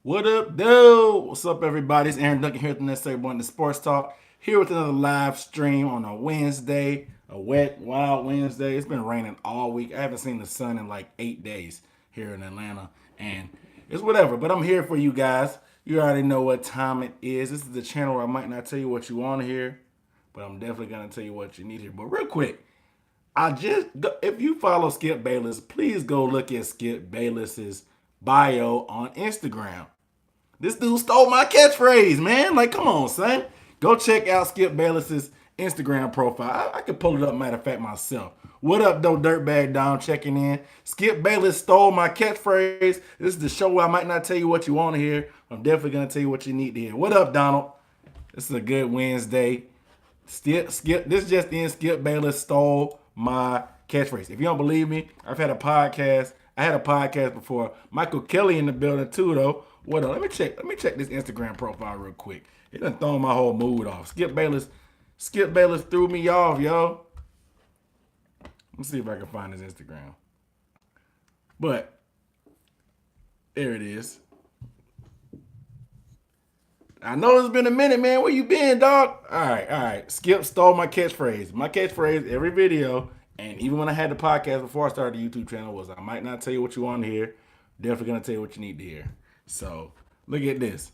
What up, dude? What's up, everybody? It's Aaron Duncan here with the Necessary Button, the Sports Talk. Here with another live stream on a Wednesday, a wet, wild Wednesday. It's been raining all week. I haven't seen the sun in like 8 days here in Atlanta, and it's whatever. But I'm here for you guys. You already know what time it is. This is the channel where I might not tell you what you want to hear, but I'm definitely gonna tell you what you need to hear. But real quick, if you follow Skip Bayless, please go look at Skip Bayless's bio on Instagram. This dude stole my catchphrase, man. Like, come on, son. Go check out Skip Bayless's Instagram profile. I could pull it up, matter of fact, myself. What up, though, Dirtbag Dom checking in. Skip Bayless stole my catchphrase. This is the show where I might not tell you what you want to hear. I'm definitely going to tell you what you need to hear. What up, Donald? This is a good Wednesday. This just in, Skip Bayless stole my catchphrase. If you don't believe me, I've had a podcast. I had a podcast before. Michael Kelly in the building too, though. What up? Let me check this Instagram profile real quick. It done thrown my whole mood off. Skip Bayless threw me off, yo. Let me see if I can find his Instagram. But there it is. I know it's been a minute, man. Where you been, dog? All right. Skip stole my catchphrase. My catchphrase every video, and even when I had the podcast before I started the YouTube channel, was I might not tell you what you want to hear. Definitely gonna tell you what you need to hear. So look at this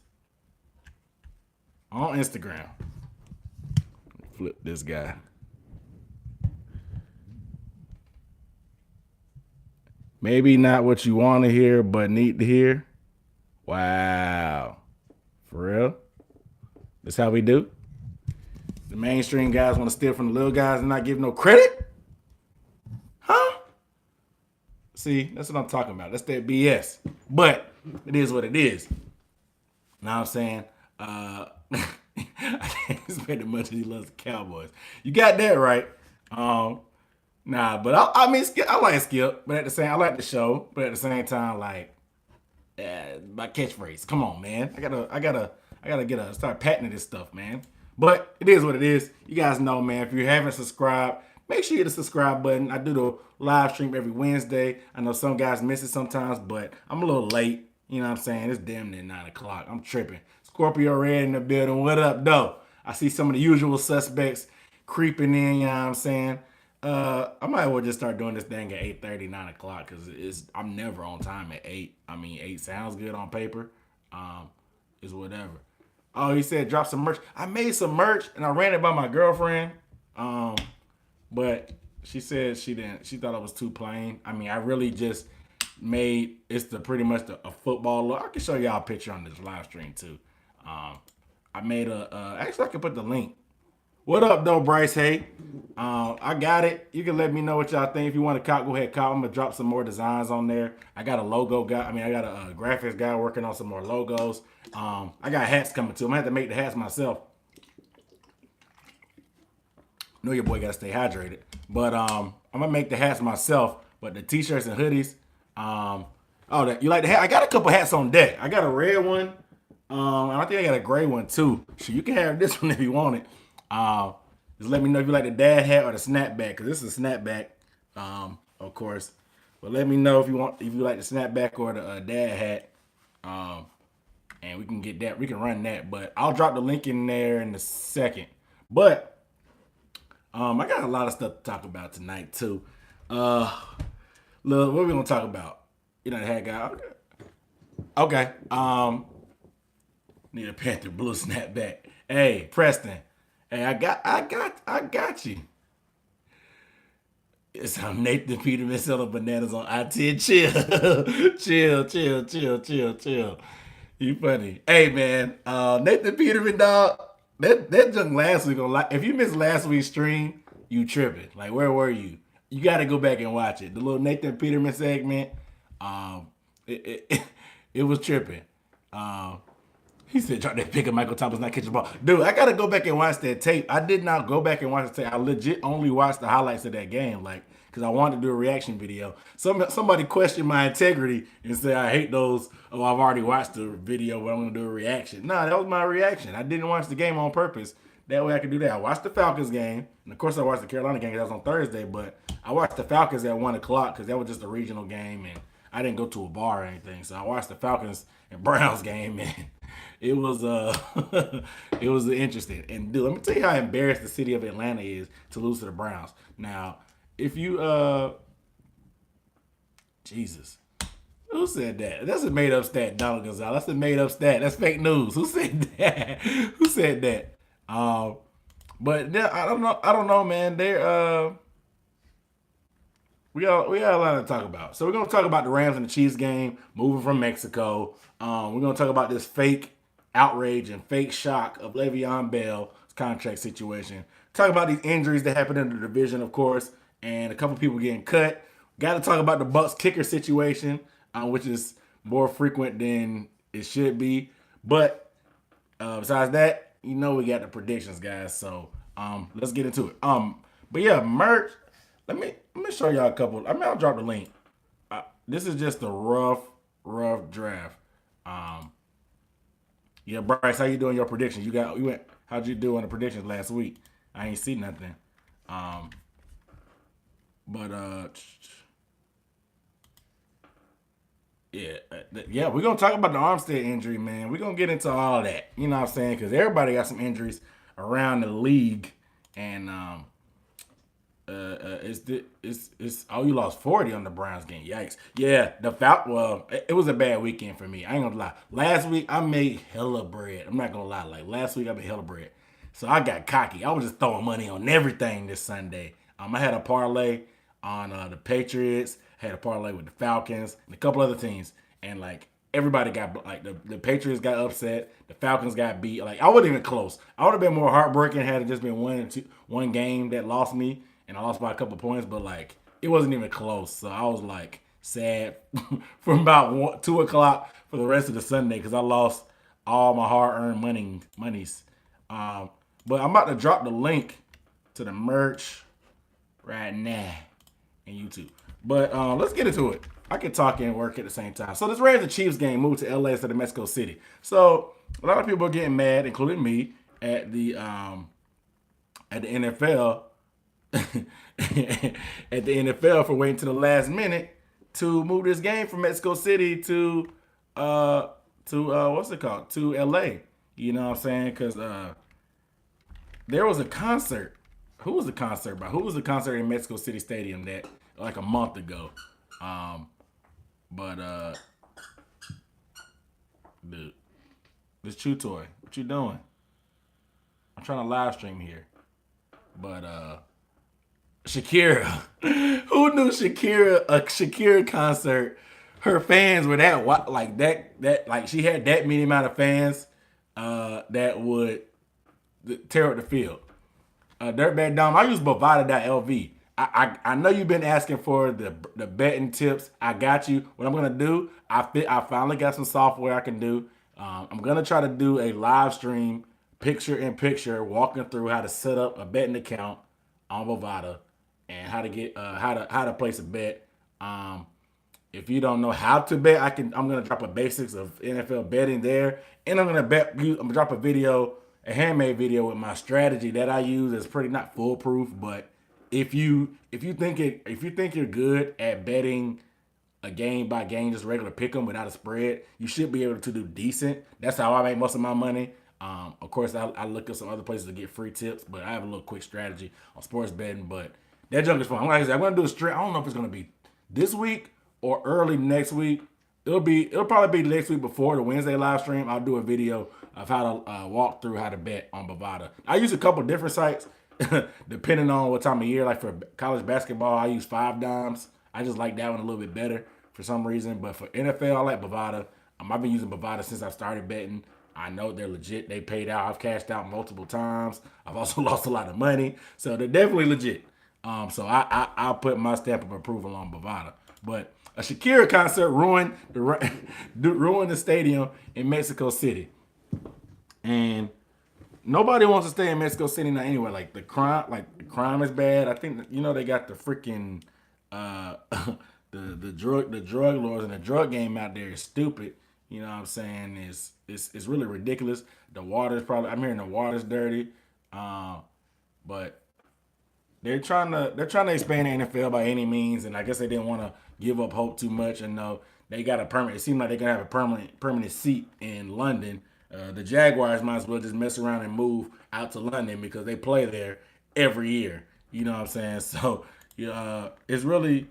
on Instagram. Flip this guy. Maybe not what you want to hear, but need to hear. Wow. For real? That's how we do? The mainstream guys want to steal from the little guys and not give no credit? Huh? See, that's what I'm talking about. That's that BS. But it is what it is. Know what I'm saying? I can't expect much as he loves the Cowboys. You got that right. But I mean, I like Skip, but at the same, I like the show, but at the same time, like, my catchphrase. Come on, man. I gotta start patenting this stuff, man. But it is what it is. You guys know, man. If you haven't subscribed, make sure you hit the subscribe button. I do the live stream every Wednesday. I know some guys miss it sometimes, but I'm a little late. You know what I'm saying? It's damn near 9 o'clock. I'm tripping. Scorpio Red in the building. What up, though? I see some of the usual suspects creeping in. You know what I'm saying? I might as well just start doing this thing at 8:30, 9 o'clock, because I'm never on time at 8. I mean, 8 sounds good on paper. It's whatever. Oh, he said drop some merch. I made some merch and I ran it by my girlfriend. But she said she didn't. She thought it was too plain. I mean, I really just made pretty much a football look. I can show y'all a picture on this live stream too. I made actually I can put the link. What up, though, Bryce? Hey, I got it. You can let me know what y'all think. If you want to cop, go ahead, cop. I'm gonna drop some more designs on there. I got a logo guy. I got a graphics guy working on some more logos. I got hats coming too. I'm gonna have to make the hats myself. Know your boy gotta stay hydrated. But I'm gonna make the hats myself. But the t-shirts and hoodies. You like the hat? I got a couple hats on deck. I got a red one. And I think I got a gray one too. So you can have this one if you want it. Just let me know if you like the dad hat or the snapback, because this is a snapback, of course. But let me know if you like the snapback or the dad hat, and we can get that. We can run that. But I'll drop the link in there in a second. But I got a lot of stuff to talk about tonight too. Look, what are we gonna talk about? You know the hat guy. Okay. Need a Panther blue snapback. Hey, Preston. Hey, I got you. It's how Nathan Peterman selling bananas on IT. Chill. You funny. Hey, man. Nathan Peterman, dog. That junk last week. If you missed last week's stream, you tripping. Like, where were you? You got to go back and watch it. The little Nathan Peterman segment. It was tripping. He said, "Drop that pick of Michael Thomas not catching the ball." Dude, I got to go back and watch that tape. I did not go back and watch the tape. I legit only watched the highlights of that game, like, because I wanted to do a reaction video. Somebody questioned my integrity and said, I hate those. Oh, I've already watched the video, but I'm going to do a reaction. Nah, that was my reaction. I didn't watch the game on purpose. That way I could do that. I watched the Falcons game. And, of course, I watched the Carolina game because that was on Thursday. But I watched the Falcons at 1 o'clock because that was just a regional game. And I didn't go to a bar or anything, so I watched the Falcons and Browns game, and it was it was interesting. And dude, let me tell you how embarrassed the city of Atlanta is to lose to the Browns. Now, if you Jesus. Who said that? That's a made up stat, Donald Gonzalez. That's a made up stat. That's fake news. Who said that? Who said that? But yeah, I don't know. I don't know, man. We got a lot to talk about. So we're gonna talk about the Rams and the Chiefs game, moving from Mexico. We're gonna talk about this fake outrage and fake shock of Le'Veon Bell's contract situation. Talk about these injuries that happened in the division, of course, and a couple people getting cut. Got to talk about the Bucs kicker situation, which is more frequent than it should be. But besides that, we got the predictions, guys. So let's get into it. But yeah, merch. Let me show y'all a couple. I'll drop the link. This is just a rough draft. Yeah, Bryce, how you doing your predictions? How'd you do on the predictions last week? I ain't see nothing. But yeah, we're gonna talk about the Armstead injury, man. We're gonna get into all of that. You know what I'm saying? Because everybody got some injuries around the league, and you lost 40 on the Browns game. Yikes. Yeah, it was a bad weekend for me. I ain't gonna lie. Last week I made hella bread. I'm not gonna lie. Like last week I made hella bread. So I got cocky. I was just throwing money on everything this Sunday. I had a parlay on the Patriots, had a parlay with the Falcons and a couple other teams, and like everybody got like the Patriots got upset, the Falcons got beat. Like I wasn't even close. I would have been more heartbroken had it just been one game that lost me, and I lost by a couple points. But like it wasn't even close, so I was like sad from about 2 o'clock for the rest of the Sunday because I lost all my hard-earned monies. But I'm about to drop the link to the merch right now in YouTube. But let's get into it. I can talk and work at the same time. So this Rams and Chiefs game moved to LA instead of Mexico City. So a lot of people are getting mad, including me, at the NFL at the NFL for waiting to the last minute to move this game from Mexico City to what's it called? To LA. You know what I'm saying? Because there was a concert. Who was the concert by? Who was the concert in Mexico City Stadium that like a month ago? Dude, this Chew Toy, what you doing? I'm trying to live stream here, but Shakira, who knew a Shakira concert? Her fans were that like that like she had that many amount of fans that would tear up the field. Dirtbag Dom, I use Bovada.lv. I know you've been asking for the betting tips. I got you. What I'm gonna do, I finally got some software I can do. I'm gonna try to do a live stream, picture in picture, walking through how to set up a betting account on Bovada and how to get how to place a bet. If you don't know how to bet, I'm gonna drop a basics of NFL betting there, and I'm gonna drop a video, a handmade video with my strategy that I use. It's pretty not foolproof, but if you think you're good at betting a game by game, just regular pick 'em without a spread, you should be able to do decent. That's how I make most of my money. Of course, I look at some other places to get free tips, but I have a little quick strategy on sports betting. But that junk is fun. Like I said, I'm gonna do a straight. I don't know if it's gonna be this week or early next week. It'll probably be next week before the Wednesday live stream. I'll do a video of how to walk through how to bet on Bovada. I use a couple different sites depending on what time of year. Like for college basketball, I use 5 Dimes. I just like that one a little bit better for some reason. But for NFL, I like Bovada. I've been using Bovada since I started betting. I know they're legit. They paid out. I've cashed out multiple times. I've also lost a lot of money. So they're definitely legit. So I'll put my stamp of approval on Bovada. But a Shakira concert ruined the stadium in Mexico City. And nobody wants to stay in Mexico City now anyway. Like the crime is bad. I think they got the freaking the drug lords and the drug game out there is stupid. You know what I'm saying? It's really ridiculous. The water's I'm hearing the water's dirty. But they're trying to expand the NFL by any means, and I guess they didn't want to give up hope too much and know they got a permanent. It seems like they're gonna have a permanent seat in London. The Jaguars might as well just mess around and move out to London because they play there every year. You know what I'm saying? So yeah, it's really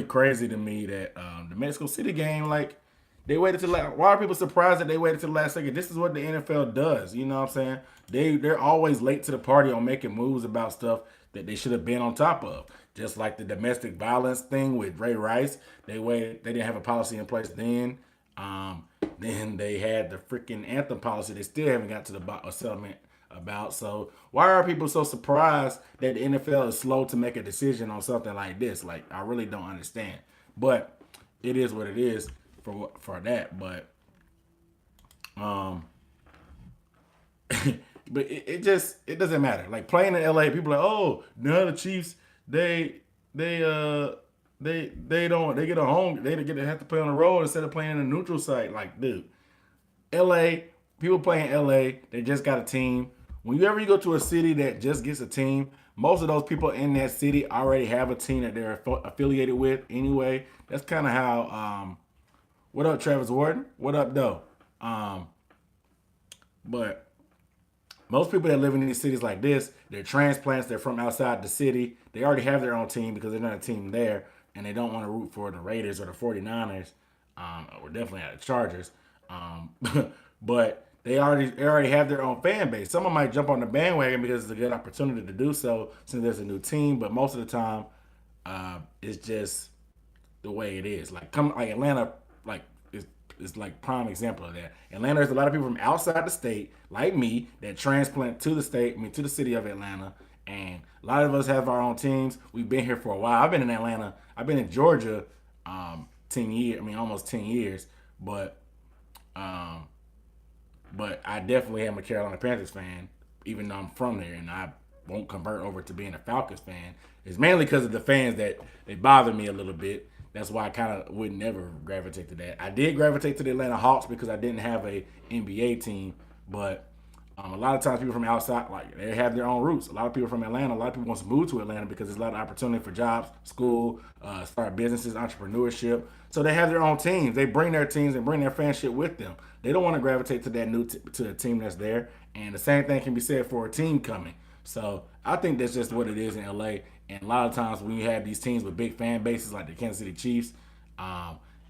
crazy to me that the Mexico City game, like, they waited till why are people surprised that they waited till the last second? This is what the NFL does. You know what I'm saying? They're always late to the party on making moves about stuff that they should have been on top of. Just like the domestic violence thing with Ray Rice, they waited. They didn't have a policy in place then. Then they had the freaking anthem policy. They still haven't got to a settlement about. So why are people so surprised that the NFL is slow to make a decision on something like this? Like, I really don't understand. But it is what it is for that. But um, but it doesn't matter. Like, playing in LA, people are like, oh, no, the Chiefs, they don't, they get a home, they have to play on the road instead of playing in a neutral site. Like, dude, LA, people play in LA, they just got a team. Whenever you go to a city that just gets a team, most of those people in that city already have a team that they're affiliated with anyway. That's kind of how. What up, Travis Warden? What up, though? But most people that live in these cities like this, they're transplants. They're from outside the city. They already have their own team because they're not a team there, and they don't want to root for the Raiders or the 49ers, or definitely not the Chargers. Um, but they already have their own fan base. Someone might jump on the bandwagon because it's a good opportunity to do so since there's a new team. But most of the time, it's just the way it is. Like Atlanta, like is like prime example of that. Atlanta, there's a lot of people from outside the state, like me, that transplant to the state, to the city of Atlanta. And a lot of us have our own teams. We've been here for a while. I've been in Atlanta. I've been in Georgia, 10 years. I mean, almost 10 years. Um, but I definitely am a Carolina Panthers fan, even though I'm from there, and I won't convert over to being a Falcons fan. It's mainly because of the fans that they bother me a little bit. That's why I kind of would never gravitate to that. I did gravitate to the Atlanta Hawks because I didn't have a NBA team, but a lot of times people from outside, like, they have their own roots. A lot of people from Atlanta, a lot of people want to move to Atlanta because there's a lot of opportunity for jobs, school, start businesses, entrepreneurship. So they have their own teams. They bring their teams and bring their fanship with them. They don't want to gravitate to that to a team that's there. And the same thing can be said for a team coming. So I think that's just what it is in LA. And a lot of times when you have these teams with big fan bases like the Kansas City Chiefs,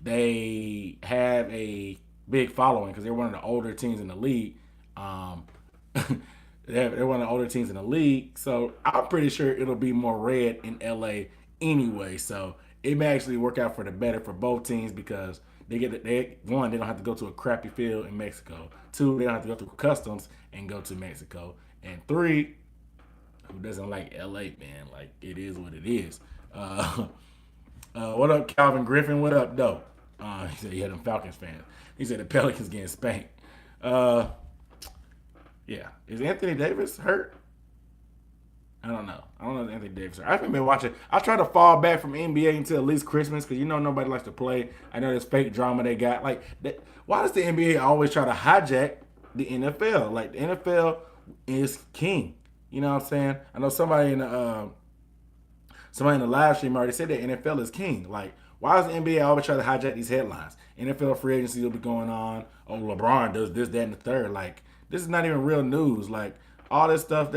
they have a big following because they're one of the older teams in the league. They're one of the older teams in the league, so I'm pretty sure it'll be more red in LA anyway. So it may actually work out for the better for both teams because they don't have to go to a crappy field in Mexico. Two, they don't have to go through customs and go to Mexico. And three, who doesn't like LA, man? Like, it is what it is. What up, Calvin Griffin? What up, though? He said he had them Falcons fans. He said the Pelicans getting spanked. Yeah. Is Anthony Davis hurt? I don't know. I don't know if Anthony Davis hurt. I haven't been watching. I try to fall back from NBA until at least Christmas because nobody likes to play. I know there's fake drama they got. Like, why does the NBA always try to hijack the NFL? Like, the NFL is king. You know what I'm saying? I know somebody in the live stream already said that NFL is king. Like, why does the NBA always try to hijack these headlines? NFL free agency will be going on. Oh, LeBron does this, that, and the third. Like, this is not even real news. Like, all this stuff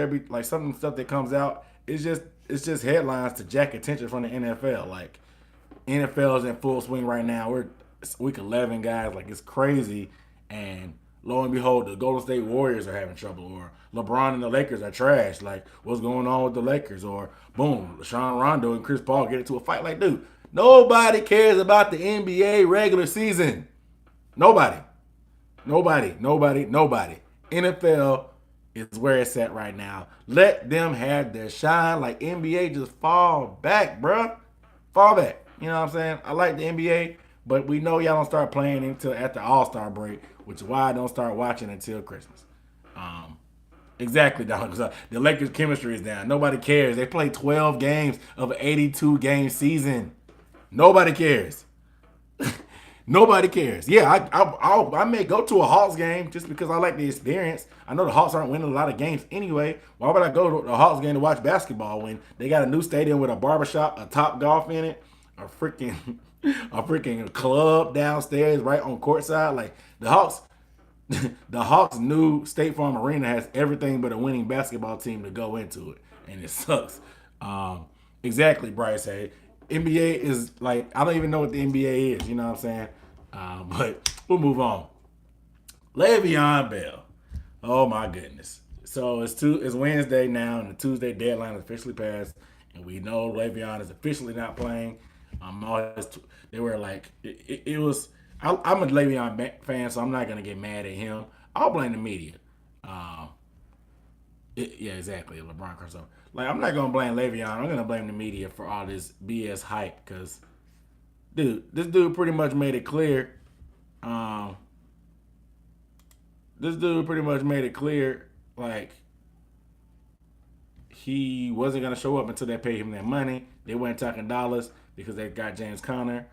some stuff that comes out, it's just headlines to jack attention from the NFL. Like, NFL is in full swing right now. It's week 11, guys. Like, it's crazy. And lo and behold, the Golden State Warriors are having trouble, or LeBron and the Lakers are trash. Like, what's going on with the Lakers? Or boom, Sean Rondo and Chris Paul get into a fight. Like, dude, nobody cares about the NBA regular season. Nobody. NFL is where it's at right now. Let them have their shine. Like, NBA, just fall back, bruh. Fall back. You know what I'm saying? I like the NBA, but we know y'all don't start playing until after All-Star break, which is why I don't start watching until Christmas. Exactly, dog. The Lakers' chemistry is down. Nobody cares. They play 12 games of an 82-game season. Nobody cares. Nobody cares. Yeah, I may go to a Hawks game just because I like the experience. I know the Hawks aren't winning a lot of games anyway. Why would I go to the Hawks game to watch basketball when they got a new stadium with a barbershop, a Top Golf in it, a freaking a freaking club downstairs right on courtside? Like the Hawks, the Hawks' new State Farm Arena has everything but a winning basketball team to go into it, and it sucks. Exactly, Bryce. Hey, NBA is like I don't even know what the NBA is. You know what I'm saying? But we'll move on. Le'Veon Bell. Oh my goodness. So it's Wednesday now, and the Tuesday deadline is officially passed, and we know Le'Veon is officially not playing. They were like it was. I'm a Le'Veon fan, so I'm not gonna get mad at him. I'll blame the media. Um, yeah, exactly. LeBron crossover. Like I'm not gonna blame Le'Veon. I'm gonna blame the media for all this BS hype because, dude, this dude pretty much made it clear. Um, this dude pretty much made it clear, like he wasn't gonna show up until they paid him their money. They weren't talking dollars because they got James Conner.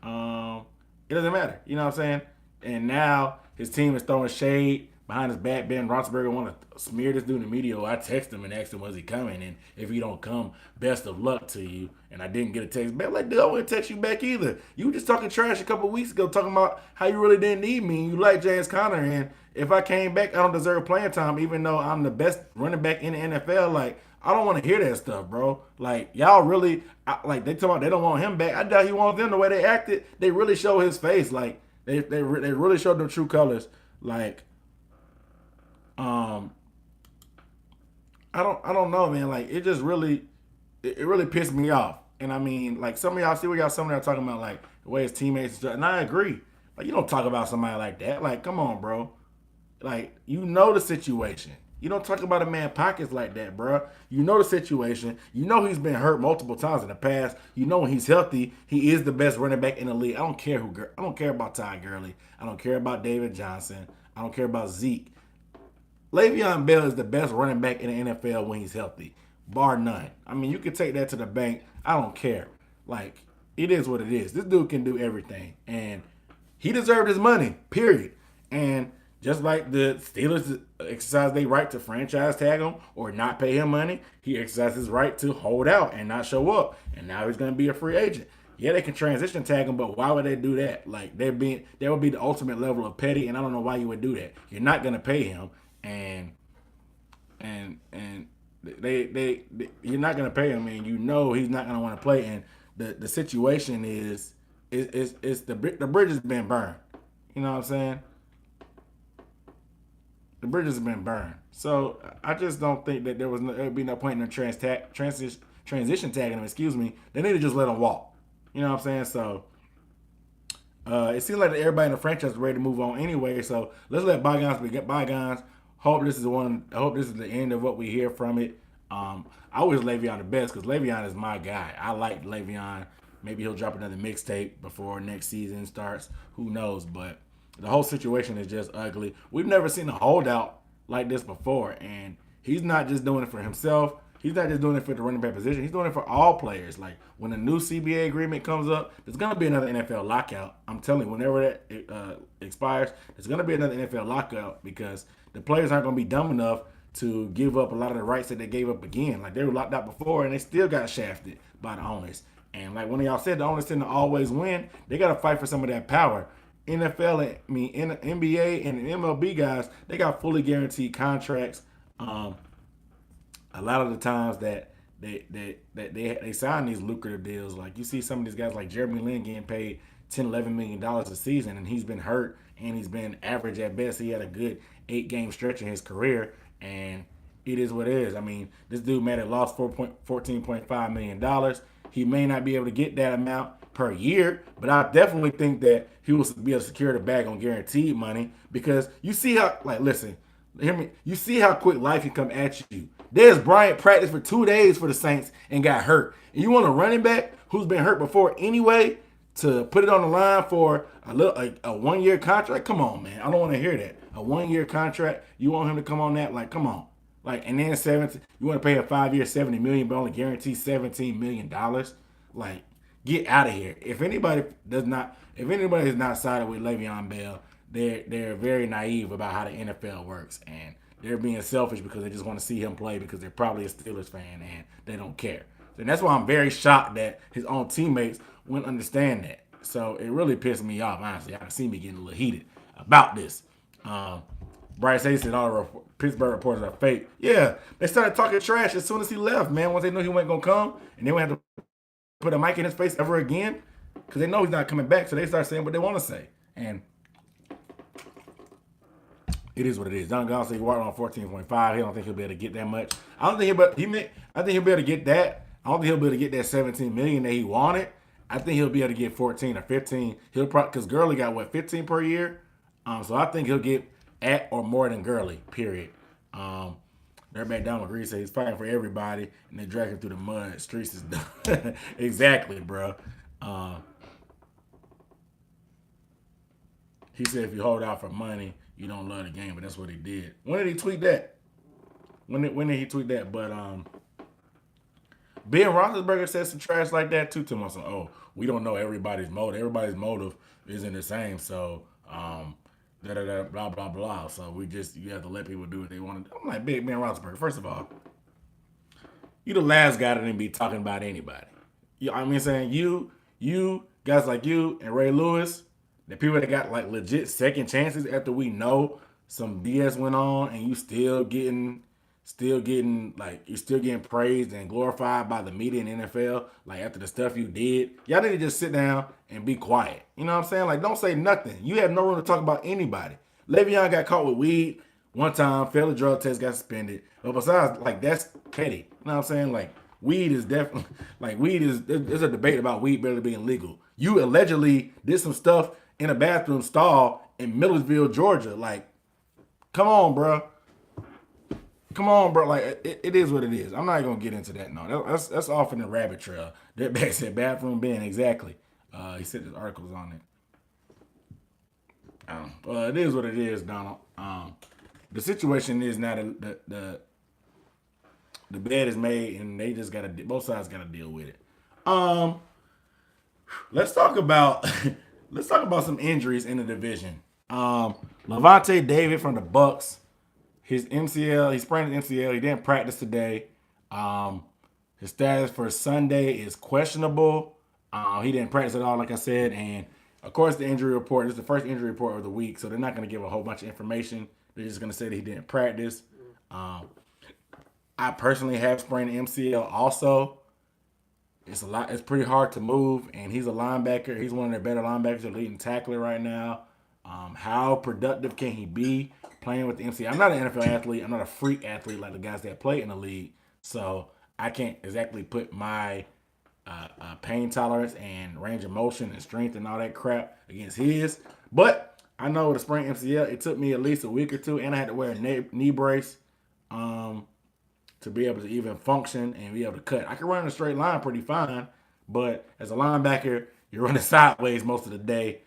Um, it doesn't matter, you know what I'm saying? And now his team is throwing shade behind his back. Ben Roethlisberger want to smear this dude in the media. I text him and asked him, was he coming? And if he don't come, best of luck to you. And I didn't get a text back. Like, dude, I wouldn't text you back either. You were just talking trash a couple weeks ago, talking about how you really didn't need me. And you like James Conner. And if I came back, I don't deserve playing time, even though I'm the best running back in the NFL. Like, I don't want to hear that stuff, bro. Like, y'all really, like, they talk about they don't want him back. I doubt he wants them the way they acted. They really show his face. Like, they really showed their true colors. Like, um, I don't know, man. Like, it really pissed me off. And I mean, like some of y'all see what y'all some of y'all talking about, like the way his teammates and stuff. And I agree. Like, you don't talk about somebody like that. Like, come on, bro. Like, you know the situation. You don't talk about a man pockets like that, bro. You know the situation. You know he's been hurt multiple times in the past. You know when he's healthy, he is the best running back in the league. I don't care I don't care about Ty Gurley. I don't care about David Johnson. I don't care about Zeke. Le'Veon Bell is the best running back in the NFL when he's healthy, bar none. I mean, you can take that to the bank. I don't care. Like, it is what it is. This dude can do everything, and he deserved his money. Period. And just like the Steelers exercise their right to franchise tag him or not pay him money, he exercised his right to hold out and not show up. And now he's going to be a free agent. Yeah, they can transition tag him, but why would they do that? Like, that would be the ultimate level of petty, and I don't know why you would do that. You're not going to pay him, and they you're not going to pay him, and you know he's not going to want to play. And the situation is the bridge has been burned. You know what I'm saying? The bridge has been burned. So I just don't think that there would be no point in transition tagging him. Excuse me. They need to just let him walk. You know what I'm saying? So it seems like everybody in the franchise is ready to move on anyway. So let's let bygones be bygones. Hope this is I hope this is the end of what we hear from it. I wish Le'Veon the best because Le'Veon is my guy. I like Le'Veon. Maybe he'll drop another mixtape before next season starts. Who knows? But the whole situation is just ugly. We've never seen a holdout like this before, and he's not just doing it for himself. He's not just doing it for the running back position. He's doing it for all players. Like, when a new CBA agreement comes up, there's going to be another NFL lockout. I'm telling you, whenever that expires, there's going to be another NFL lockout because the players aren't going to be dumb enough to give up a lot of the rights that they gave up again. Like, they were locked out before, and they still got shafted by the owners. And like one of y'all said, the owners tend to always win. They got to fight for some of that power. NBA and MLB guys, they got fully guaranteed contracts. A lot of the times that they sign these lucrative deals, like you see some of these guys like Jeremy Lin getting paid $10-11 million a season, and he's been hurt and he's been average at best. He had a good 8-game stretch in his career, and it is what it is. I mean, this dude might have lost $14.5 million. He may not be able to get that amount per year, but I definitely think that he will be able to secure the bag on guaranteed money because you see how, like, listen, hear me. You see how quick life can come at you. Dez Bryant practiced for 2 days for the Saints and got hurt. And you want a running back who's been hurt before anyway to put it on the line for a 1-year contract? Come on, man. I don't want to hear that. A 1-year contract, you want him to come on that? Like, come on. Like, and then you want to pay a 5-year $70 million, but only guarantee $17 million. Like, Get out of here. If anybody is not sided with Le'Veon Bell, they're very naive about how the NFL works, and they're being selfish because they just want to see him play because they're probably a Steelers fan and they don't care. And that's why I'm very shocked that his own teammates wouldn't understand that. So it really pissed me off, honestly. I can see me getting a little heated about this. Bryce Hayes said all the Pittsburgh reporters are fake. Yeah, they started talking trash as soon as he left, man. Once they knew he wasn't going to come, and they wouldn't have to put a mic in his face ever again because they know he's not coming back. So they start saying what they want to say. And it is what it is. Don Gonzalez said he walked on 14.5. He don't think he'll be able to get that much. I don't think I think he'll be able to get that. I don't think he'll be able to get that 17 million that he wanted. I think he'll be able to get 14 or 15. He'll probably because Gurley got what 15 per year. So I think he'll get at or more than Gurley. Period. Everybody down agrees say he's fighting for everybody, and they drag him through the mud. Streets is done. Exactly, bro. He said if you hold out for money, you don't love the game, but that's what he did. When did he tweet that? When did he tweet that? But Ben Roethlisberger said some trash like that too to him. Oh, we don't know everybody's motive. Everybody's motive isn't the same. So blah blah blah. So you have to let people do what they want to do. I'm like Ben Roethlisberger. First of all, you the last guy that didn't be talking about anybody. I mean, saying you guys like you and Ray Lewis, the people that got like legit second chances after we know some BS went on, and you still getting like you're still getting praised and glorified by the media and NFL. Like after the stuff you did, y'all need to just sit down and be quiet. You know what I'm saying? Like don't say nothing. You have no room to talk about anybody. Le'Veon got caught with weed one time, failed a drug test, got suspended. But besides, like that's petty. You know what I'm saying? Like weed is definitely there's a debate about weed barely being legal. You allegedly did some stuff in a bathroom stall in Millersville, Georgia. Like, come on, bro. Come on, bro. Like, it is what it is. I'm not gonna get into that. No, that's off in the rabbit trail. That back said bathroom ban exactly. He said his articles on it. It is what it is, Donald. The situation is now the bed is made, and they just gotta both sides gotta deal with it. Let's talk about some injuries in the division. Levante David from the Bucs. His MCL, he sprained his MCL. He didn't practice today. His status for Sunday is questionable. He didn't practice at all, like I said. And, of course, the injury report, this is the first injury report of the week, so they're not going to give a whole bunch of information. They're just going to say that he didn't practice. I personally have sprained the MCL also. It's pretty hard to move, and he's a linebacker. He's one of their better linebackers, a leading tackler right now. How productive can he be playing with the MCL? I'm not an NFL athlete. I'm not a freak athlete like the guys that play in the league. So I can't exactly put my pain tolerance and range of motion and strength and all that crap against his. But I know with a sprained MCL, it took me at least a week or two, and I had to wear a knee brace to be able to even function and be able to cut. I can run in a straight line pretty fine, but as a linebacker, you're running sideways most of the day.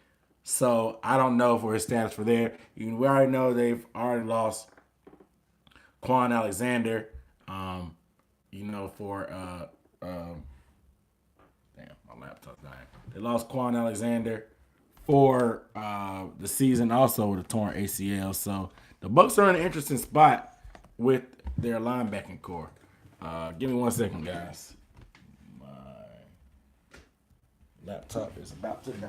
So I don't know for his status for there. We already know they've already lost Quan Alexander. For damn, my laptop's dying. They lost Quan Alexander for the season, also with a torn ACL. So the Bucs are in an interesting spot with their linebacking core. Give me 1 second, guys. My laptop is about to die.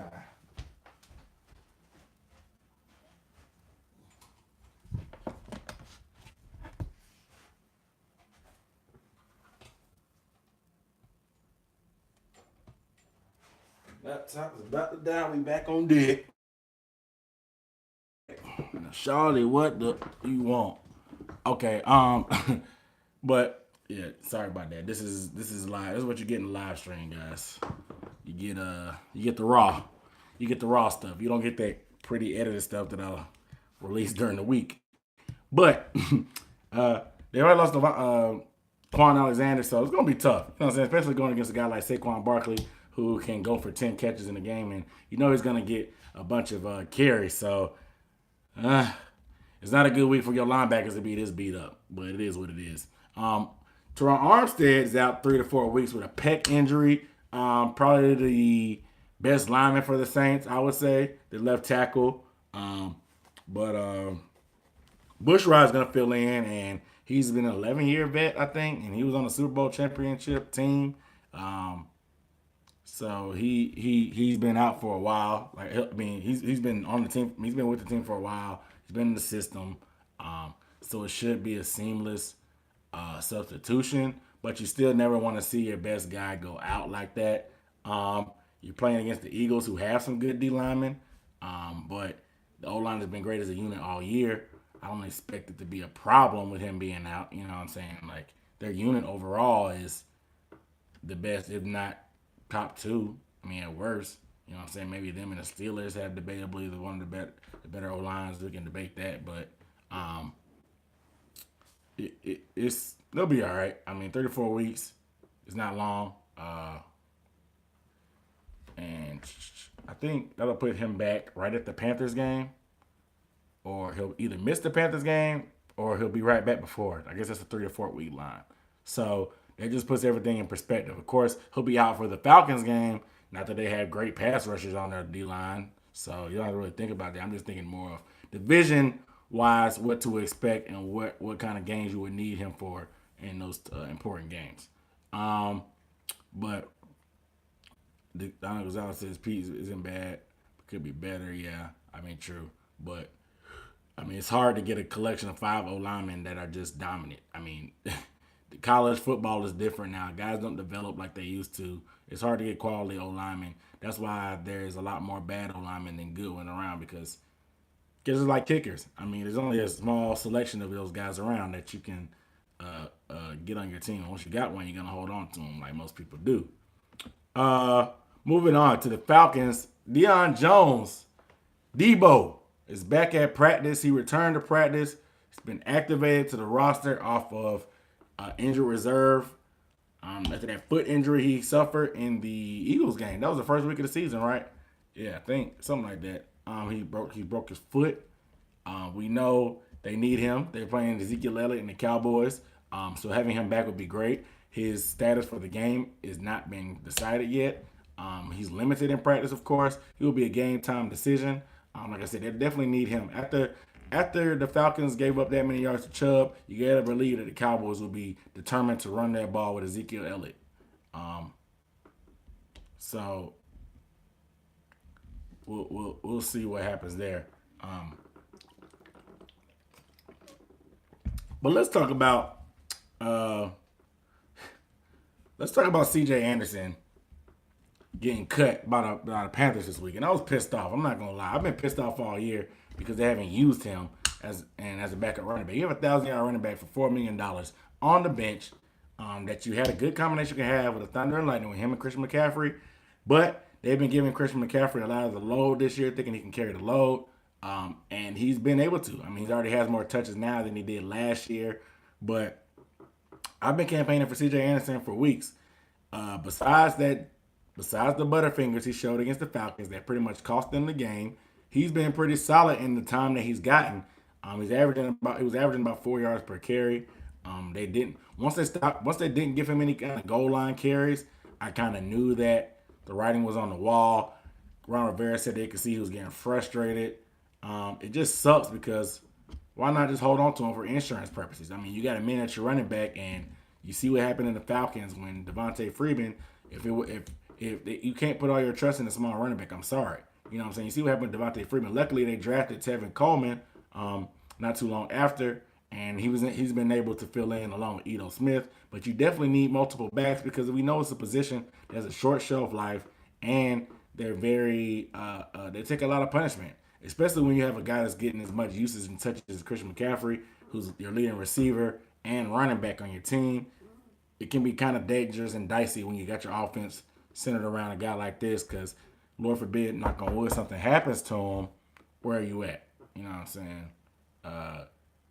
Laptop is about to die. We back on deck. Now, Charlie, what the you want? Okay. But yeah, sorry about that. This is live. This is what you get in the live stream, guys. You get the raw. You get the raw stuff. You don't get that pretty edited stuff that I'll release during the week. But they already lost Quan Alexander, so it's gonna be tough. You know what I'm saying? Especially going against a guy like Saquon Barkley, who can go for 10 catches in a game, and you know he's gonna get a bunch of carries. So it's not a good week for your linebackers to be this beat up, but it is what it is. Teron Armstead is out 3 to 4 weeks with a pec injury. Probably the best lineman for the Saints, I would say, the left tackle. But Bushrod is going to fill in, and he's been an 11-year vet, I think, and he was on the Super Bowl championship team. Um, so he's been out for a while. Like I mean, he's been on the team. He's been with the team for a while. He's been in the system. So it should be a seamless substitution. But you still never want to see your best guy go out like that. You're playing against the Eagles, who have some good D linemen, but the O line has been great as a unit all year. I don't expect it to be a problem with him being out. You know what I'm saying? Like their unit overall is the best, if not top two. I mean, at worst, you know what I'm saying? Maybe them and the Steelers have debatably one of the better O lines. We can debate that, but um, it's they'll be all right. I mean, 34 weeks is not long, and I think that'll put him back right at the Panthers game, or he'll either miss the Panthers game or he'll be right back before it. I guess that's a 3 or 4 week line. So that just puts everything in perspective. Of course, he'll be out for the Falcons game. Not that they have great pass rushers on their D line, so you don't have to really think about that. I'm just thinking more of division wise, what to expect and what kind of games you would need him for in those important games. But Donald Gonzalez says Pete isn't bad, could be better. Yeah, I mean true, but I mean it's hard to get a collection of 5 linemen that are just dominant. I mean, college football is different now. Guys don't develop like they used to. It's hard to get quality O linemen. That's why there's a lot more bad O linemen than good one around because it's like kickers. I mean, there's only a small selection of those guys around that you can get on your team. Once you got one, you're gonna hold on to them like most people do. Uh, Moving on to the Falcons, Deion Jones, Debo is back at practice. He returned to practice. He's been activated to the roster off of injured reserve after that foot injury he suffered in the Eagles game. That was the first week of the season, right? Yeah, I think something like that. He broke his foot. We know they need him. They're playing Ezekiel Elliott and the Cowboys, so having him back would be great. His status for the game is not being decided yet. He's limited in practice, of course. He will be a game time decision. Like I said, they definitely need him. After the Falcons gave up that many yards to Chubb, you got to believe that the Cowboys will be determined to run that ball with Ezekiel Elliott. So we'll see what happens there. But uh, let's talk about C.J. Anderson getting cut by the Panthers this week, and I was pissed off. I'm not gonna lie, I've been pissed off all year because they haven't used him as a backup running back. You have a 1,000-yard running back for $4 million on the bench that you had a good combination you can have with the Thunder and Lightning with him and Christian McCaffrey, but they've been giving Christian McCaffrey a lot of the load this year, thinking he can carry the load, and he's been able to. I mean, he already has more touches now than he did last year, but I've been campaigning for C.J. Anderson for weeks. Besides the Butterfingers he showed against the Falcons that pretty much cost them the game, he's been pretty solid in the time that he's gotten. He was averaging about 4 yards per carry. They didn't once they didn't give him any kind of goal line carries. I kind of knew that the writing was on the wall. Ron Rivera said they could see he was getting frustrated. It just sucks because why not just hold on to him for insurance purposes? I mean, you got a man at your running back, and you see what happened in the Falcons when Devontae Freeman. If you can't put all your trust in a small running back, I'm sorry. You know what I'm saying? You see what happened to Devontae Freeman. Luckily, they drafted Tevin Coleman not too long after, and he's been able to fill in along with Edo Smith. But you definitely need multiple backs because we know it's a position that has a short shelf life, and they're very they take a lot of punishment, especially when you have a guy that's getting as much usage and touches as Christian McCaffrey, who's your leading receiver and running back on your team. It can be kind of dangerous and dicey when you got your offense centered around a guy like this because, Lord forbid, knock on wood, something happens to him, where are you at? You know what I'm saying?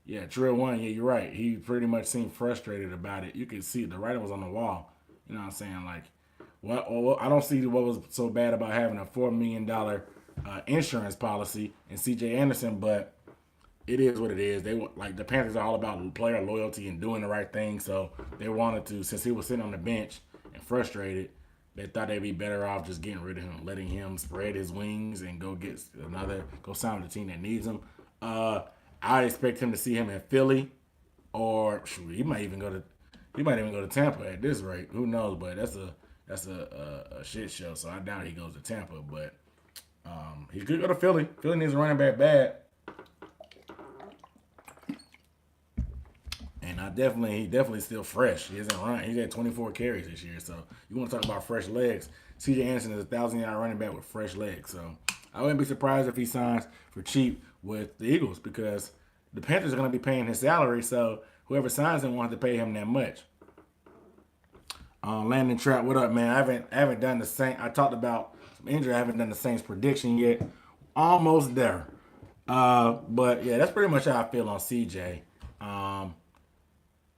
Yeah, Trill one, yeah, you're right. He pretty much seemed frustrated about it. You could see the writing was on the wall. You know what I'm saying? Like, I don't see what was so bad about having a $4 million insurance policy in C.J. Anderson, but it is what it is. The Panthers are all about player loyalty and doing the right thing, so they wanted to, since he was sitting on the bench and frustrated, they thought they'd be better off just getting rid of him, letting him spread his wings and go sign with a team that needs him. Uh, I expect him to see him in Philly, or shoot, he might even go to Tampa at this rate. Who knows? But that's a shit show. So I doubt he goes to Tampa. But he could go to Philly. Philly needs a running back bad. And he definitely still fresh. He isn't running. He's had 24 carries this year. So you want to talk about fresh legs? C.J. Anderson is a 1,000-yard running back with fresh legs. So I wouldn't be surprised if he signs for cheap with the Eagles because the Panthers are going to be paying his salary. So whoever signs him wants to pay him that much. Landon Trout, what up, man? I haven't done the same. I talked about some injury. I haven't done the Saints prediction yet. Almost there. But yeah, that's pretty much how I feel on CJ.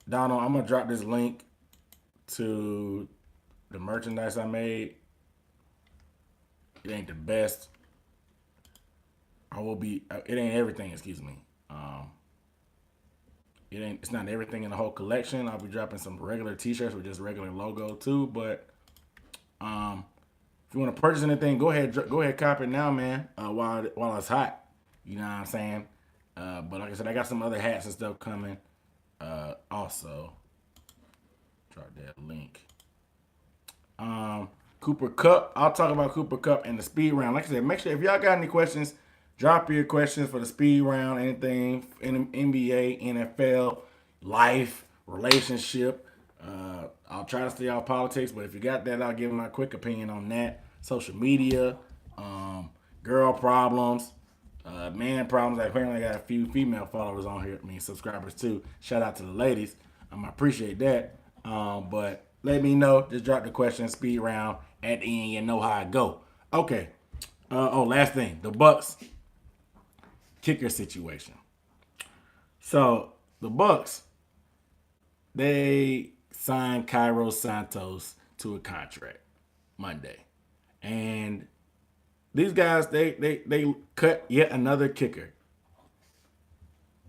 Donald, I'm gonna drop this link to the merchandise I made. It ain't the best. It ain't everything. Excuse me. It's not everything in the whole collection. I'll be dropping some regular T-shirts with just regular logo too. But if you want to purchase anything, go ahead, cop it now, man. While it's hot, you know what I'm saying. But like I said, I got some other hats and stuff coming. Also, drop that link. Cooper Cup. I'll talk about Cooper Cup and the speed round. Like I said, make sure if y'all got any questions, drop your questions for the speed round. Anything in NBA, NFL, life, relationship. I'll try to stay out politics, but if you got that, I'll give my quick opinion on that. Social media, girl problems, man problems. I apparently got a few female followers on here. I mean, subscribers too. Shout out to the ladies. I appreciate that. But let me know. Just drop the question, speed round at the end. You know how I go. Okay. Last thing, the Bucs kicker situation. So the Bucs, they signed Cairo Santos to a contract Monday, and these guys they cut yet another kicker.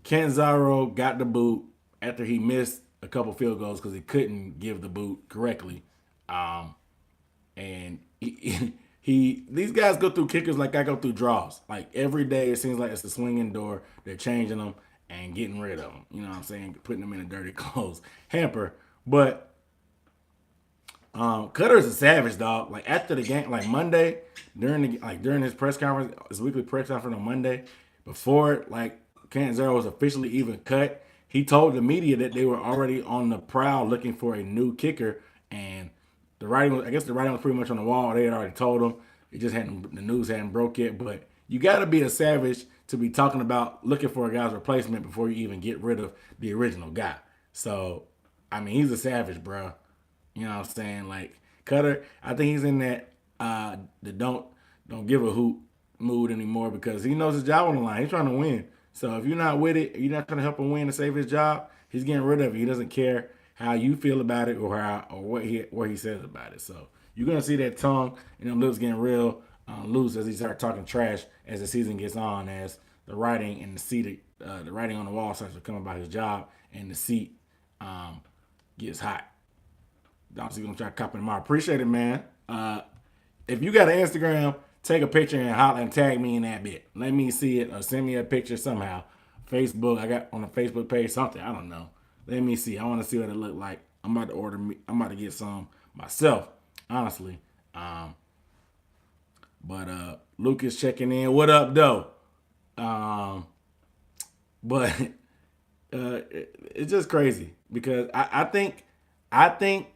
Canzaro got the boot after he missed a couple field goals because he couldn't give the boot correctly, and these guys go through kickers like I go through draws. Like every day, it seems like it's a swinging door. They're changing them and getting rid of them. You know what I'm saying? Putting them in a dirty clothes hamper. But Cutter's a savage, dog. Like after the game, like Monday during his press conference, his weekly press conference on Monday, before like Canzaro was officially even cut, he told the media that they were already on the prowl looking for a new kicker, and the writing was pretty much on the wall. They had already told him. The news hadn't broke yet. But you got to be a savage to be talking about looking for a guy's replacement before you even get rid of the original guy. So, I mean, he's a savage, bro. You know what I'm saying? Like Cutter, I think he's in that the don't give a hoot mood anymore because he knows his job on the line. He's trying to win. So if you're not with it, you're not trying to help him win to save his job. He's getting rid of it. He doesn't care how you feel about it or what he says about it. So you're gonna see that tongue and them lips getting real loose as he starts talking trash as the season gets on, as the writing and the writing on the wall starts to come about his job and the seat gets hot. Obviously gonna try to copy him. I appreciate it, man. If you got an Instagram, take a picture and holler and tag me in that bit. Let me see it or send me a picture somehow. Facebook, I got on the Facebook page something. I don't know. Let me see. I want to see what it look like. I'm about to get some myself, honestly. But Lucas checking in. What up, though? But it's just crazy because I think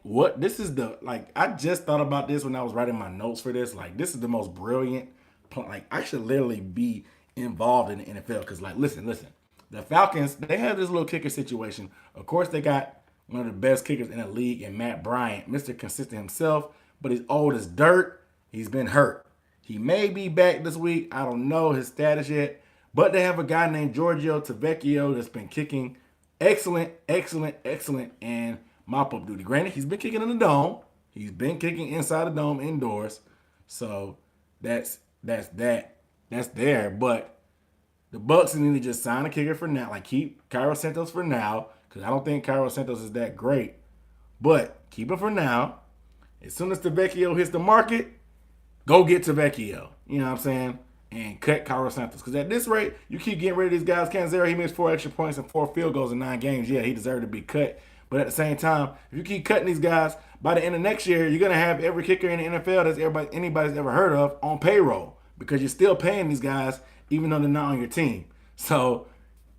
what this is I just thought about this when I was writing my notes for this. Like this is the most brilliant point. Like I should literally be involved in the NFL because listen. The Falcons, they have this little kicker situation. Of course, they got one of the best kickers in the league in Matt Bryant, Mr. Consistent himself, but he's old as dirt. He's been hurt. He may be back this week. I don't know his status yet, but they have a guy named Giorgio Tavecchio that's been kicking excellent, and mop-up duty. Granted, he's been kicking in the dome. He's been kicking inside the dome indoors. So that's there, but the Bucs need to just sign a kicker for now. Like, keep Cairo Santos for now, because I don't think Cairo Santos is that great. But keep it for now. As soon as Tavecchio hits the market, go get Tavecchio. You know what I'm saying? And cut Carlos Santos. Because at this rate, you keep getting rid of these guys. Canzero, he missed 4 extra points and 4 field goals in 9 games. Yeah, he deserved to be cut. But at the same time, if you keep cutting these guys, by the end of next year, you're gonna have every kicker in the NFL that's anybody's ever heard of on payroll because you're still paying these guys even though they're not on your team. So,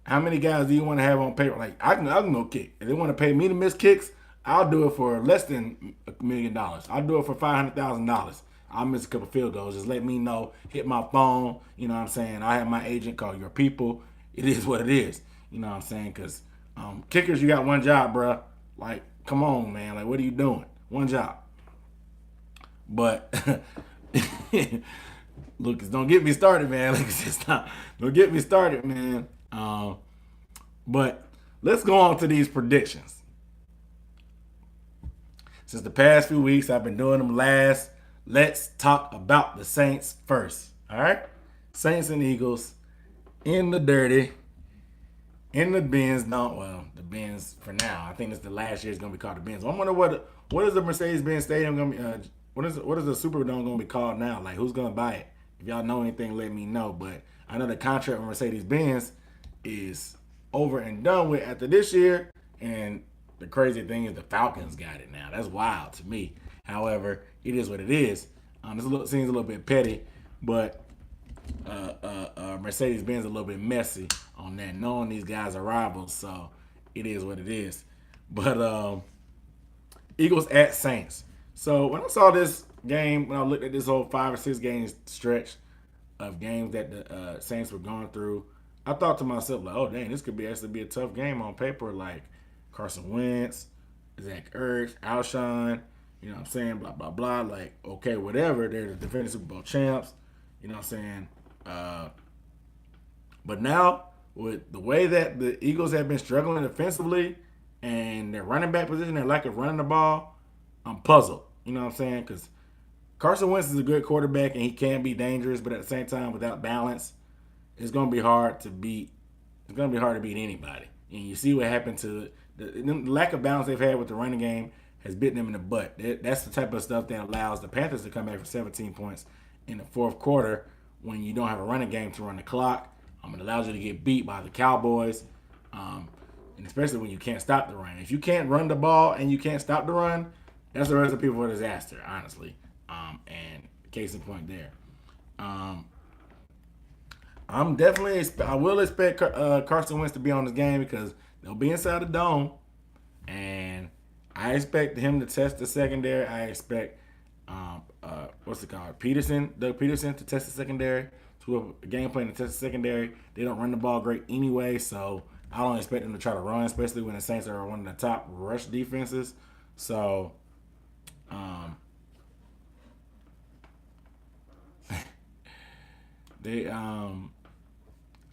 how many guys do you want to have on payroll? Like I can go kick. If they want to pay me to miss kicks, I'll do it for less than $1 million. I'll do it for $500,000. I'll miss a couple field goals. Just let me know. Hit my phone. You know what I'm saying? I have my agent call your people. It is what it is. You know what I'm saying? Because kickers, you got one job, bro. Like, come on, man. Like, what are you doing? One job. But Lucas, don't get me started, man. Don't get me started, man. But let's go on to these predictions. Since the past few weeks, I've been doing them last. Let's talk about the Saints first. All right? Saints and Eagles in the dirty. In the Benz. No, well, the Benz for now. I think it's the last year it's going to be called the Benz. I wonder what is the Mercedes-Benz Stadium going to be, what is the Superdome going to be called now? Like, who's going to buy it? If y'all know anything, let me know. But I know the contract with Mercedes-Benz is over and done with after this year. And the crazy thing is the Falcons got it now. That's wild to me. However, it is what it is. Seems a little bit petty, but Mercedes-Benz a little bit messy on that, knowing these guys are rivals. So it is what it is. But Eagles at Saints. So when I saw this game, when I looked at this whole 5 or 6 games stretch of games that the Saints were going through, I thought to myself, like, oh, dang, this could actually be a tough game on paper. Like Carson Wentz, Zach Ertz, Alshon, you know what I'm saying, blah, blah, blah. Like, okay, whatever. They're the defending Super Bowl champs. You know what I'm saying? But now, with the way that the Eagles have been struggling defensively and their running back position, their lack of running the ball, I'm puzzled. You know what I'm saying? Because Carson Wentz is a good quarterback and he can be dangerous, but at the same time, without balance, it's going to be hard to beat. It's going to be hard to beat anybody. And you see what happened to the lack of balance they've had with the running game has bitten them in the butt. That's the type of stuff that allows the Panthers to come back for 17 points in the fourth quarter when you don't have a running game to run the clock. It allows you to get beat by the Cowboys, and especially when you can't stop the run. If you can't run the ball and you can't stop the run, that's a recipe for disaster, honestly. And case in point there. I will expect Carson Wentz to be on this game because they'll be inside the dome, and I expect him to test the secondary. I expect Doug Peterson to test the secondary. To have a game plan to test the secondary. They don't run the ball great anyway, so I don't expect them to try to run, especially when the Saints are one of the top rush defenses. So, I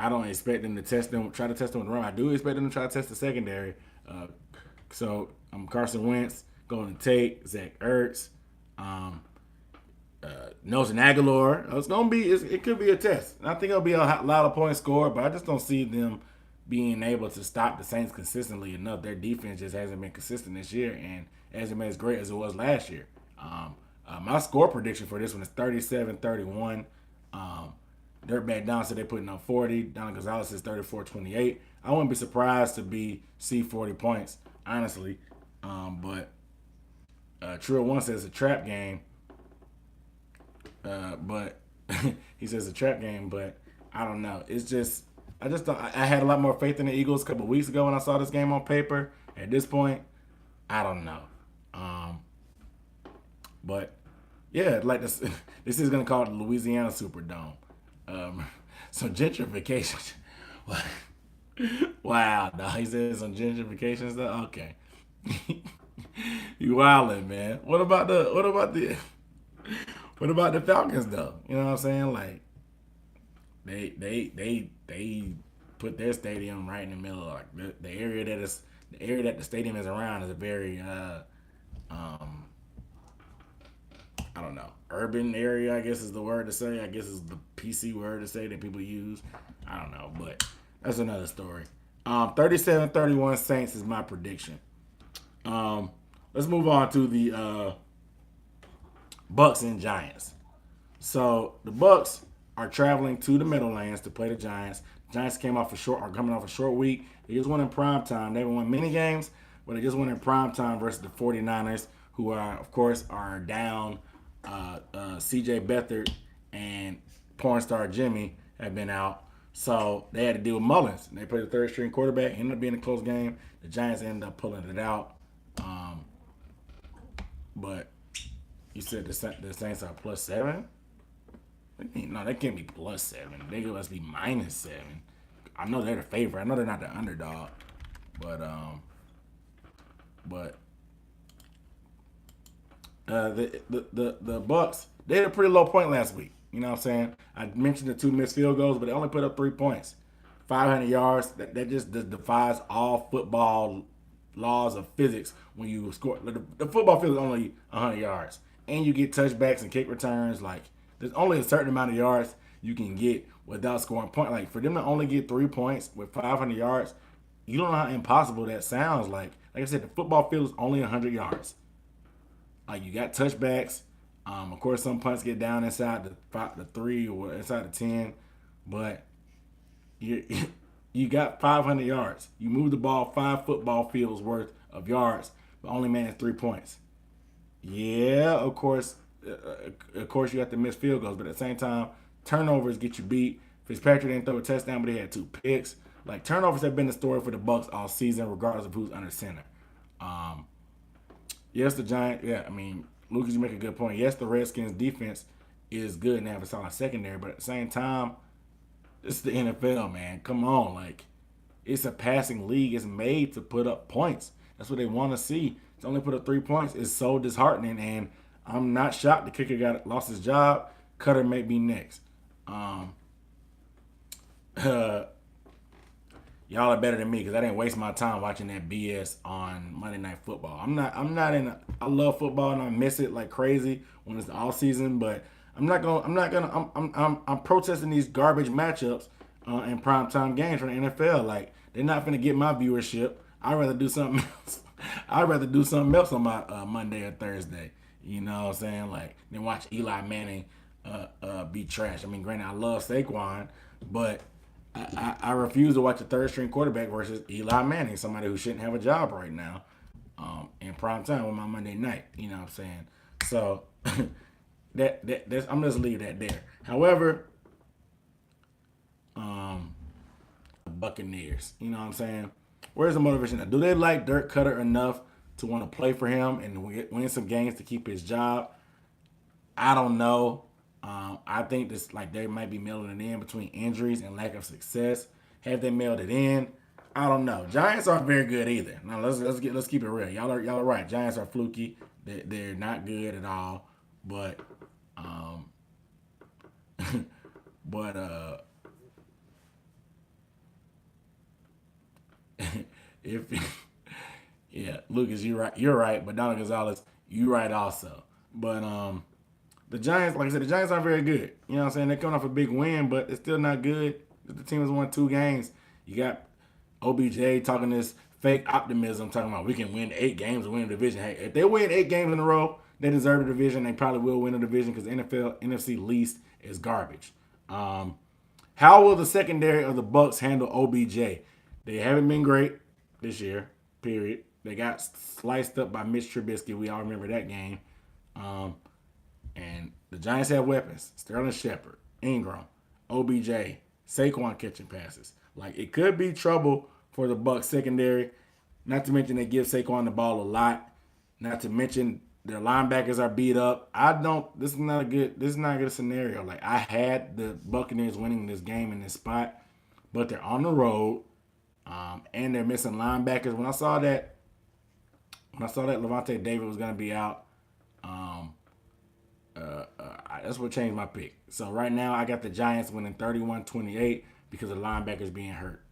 don't expect them to try to test them with the run. I do expect them to try to test the secondary. So Carson Wentz going to take Zach Ertz, Nelson Aguilar. It could be a test. I think it'll be a lot of points scored, but I just don't see them being able to stop the Saints consistently enough. Their defense just hasn't been consistent this year and hasn't been as great as it was last year. My score prediction for this one is 37-31. Dirtbag Don said they're putting up 40. Donna Gonzalez says 34-28. I wouldn't be surprised to see 40 points, honestly. But Trill One says a trap game. But he says a trap game, but I don't know. I just don't. I had a lot more faith in the Eagles a couple weeks ago when I saw this game on paper. At this point, I don't know. But yeah, like this is gonna call it the Louisiana Superdome. So gentrification. Wow, no, he said some gentrification stuff. Okay, you wildin', man. What about the Falcons though? You know what I'm saying? Like they put their stadium right in the middle of like the area that the stadium is around is a very I don't know, urban area, I guess is the word to say. I guess is the PC word to say that people use. I don't know, but that's another story. 37-31 Saints is my prediction. Let's move on to the Bucs and Giants. So the Bucs are traveling to the Meadowlands to play the Giants. The Giants are coming off a short week. They just won in prime time. They haven't won many games, but they just won in prime time versus the 49ers, who are of course are down. CJ Beathard and porn star Jimmy have been out. So they had to deal with Mullins. They played the third string quarterback. Ended up being a close game. The Giants ended up pulling it out. But you said the Saints are +7. No, they can't be +7. They must be -7. I know they're the favorite. I know they're not the underdog, but the Bucs, they had a pretty low point last week. You know what I'm saying? I mentioned the two missed field goals, but they only put up 3 points, 500 yards. That just defies all football laws of physics. When you score, the football field is only 100 yards, and you get touchbacks and kick returns. Like there's only a certain amount of yards you can get without scoring point. Like for them to only get 3 points with 500 yards, you don't know how impossible that sounds. Like I said, the football field is only 100 yards. Like you got touchbacks. Of course, some punts get down inside the 3 or inside the 10, but you you got 500 yards. You move the ball 5 football fields worth of yards, but only managed 3 points. Yeah, of course, you got to miss field goals, but at the same time, turnovers get you beat. Fitzpatrick didn't throw a touchdown, but he had 2 picks. Like turnovers have been the story for the Bucs all season, regardless of who's under center. Um, yes, the Giants. Yeah, I mean, Lucas, you make a good point. Yes, the Redskins' defense is good and they have a solid secondary, but at the same time, it's the NFL, man. Come on, like it's a passing league. It's made to put up points. That's what they want to see. To only put up 3 points is so disheartening, and I'm not shocked the kicker got lost his job. Cutter may be next. Um, uh, y'all are better than me because I didn't waste my time watching that BS on Monday Night Football. I'm not in. I love football and I miss it like crazy when it's the off season, but I'm not gonna. I'm protesting these garbage matchups in primetime games from the NFL. Like they're not gonna get my viewership. I'd rather do something else. I'd rather do something else on my Monday or Thursday. You know what I'm saying? Like than watch Eli Manning be trash. I mean, granted, I love Saquon, but I refuse to watch a third string quarterback versus Eli Manning, somebody who shouldn't have a job right now, in prime time on my Monday night. You know what I'm saying? So that's I'm just leave that there. However, Buccaneers, you know what I'm saying? Where's the motivation? Do they like Dirk Cutter enough to want to play for him and win some games to keep his job? I don't know. I think this like they might be mailing it in between injuries and lack of success. Have they mailed it in? I don't know. Giants aren't very good either. Now let's keep it real. Y'all are right. Giants are fluky. They're not good at all. But but if yeah, Lucas, you're right. You're right. But Donald Gonzalez, you're right also. But the Giants, like I said, the Giants aren't very good. You know what I'm saying? They're coming off a big win, but it's still not good. The team has won 2 games. You got OBJ talking this fake optimism, talking about we can win 8 games and win the division. Hey, if they win 8 games in a row, they deserve the division. They probably will win the division because the NFL NFC least is garbage. How will the secondary of the Bucs handle OBJ? They haven't been great this year. Period. They got sliced up by Mitch Trubisky. We all remember that game. And the Giants have weapons. Sterling Shepard, Ingram, OBJ, Saquon catching passes. Like it could be trouble for the Bucs secondary. Not to mention they give Saquon the ball a lot. Not to mention their linebackers are beat up. This is not a good scenario. Like I had the Buccaneers winning this game in this spot, but they're on the road. And they're missing linebackers. When I saw that Levante David was gonna be out, that's what changed my pick. So right now I got the Giants winning 31-28 because of the linebackers being hurt.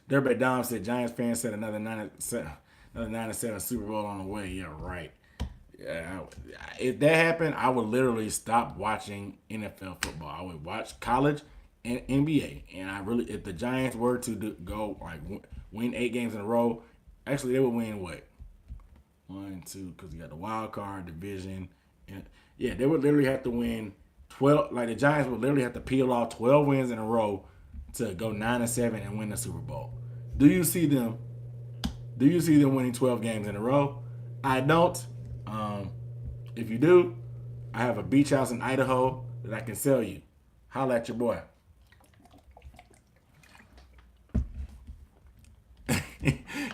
Dirtbag Dom said Giants fans said another 9-7 Super Bowl on the way. Yeah, right. Yeah, if that happened, I would literally stop watching NFL football. I would watch college and NBA. And if the Giants were to go like win 8 games in a row, actually they would win what 1, 2, because you got the wild card division Yeah, they would literally have to win 12. Like the Giants would literally have to peel off 12 wins in a row to go 9-7 and win the Super Bowl. Do you see them? Do you see them winning 12 games in a row? I don't. Um, if you do, I have a beach house in Idaho that I can sell you. Holla at your boy.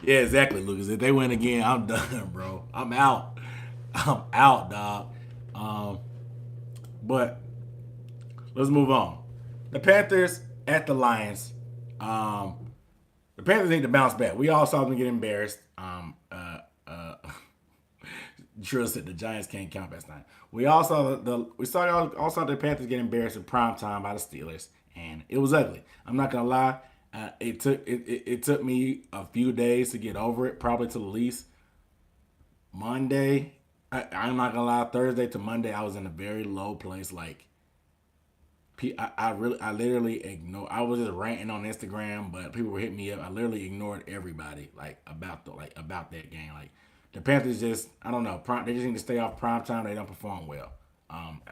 Yeah, exactly, Lucas. If they win again, I'm done, bro. I'm out. I'm out, dog. Um, but let's move on. The Panthers at the Lions. Um, the Panthers need to bounce back. We all saw them get embarrassed. Drill said the Giants can't count last night. We all saw all saw the Panthers get embarrassed in prime time by the Steelers, and it was ugly. I'm not gonna lie. It took me a few days to get over it, probably to the least Monday. I'm not gonna lie. Thursday to Monday, I was in a very low place. Like I literally ignored. I was just ranting on Instagram, but people were hitting me up. I literally ignored everybody about that game. Like the Panthers just, I don't know. They just need to stay off prime time. They don't perform well.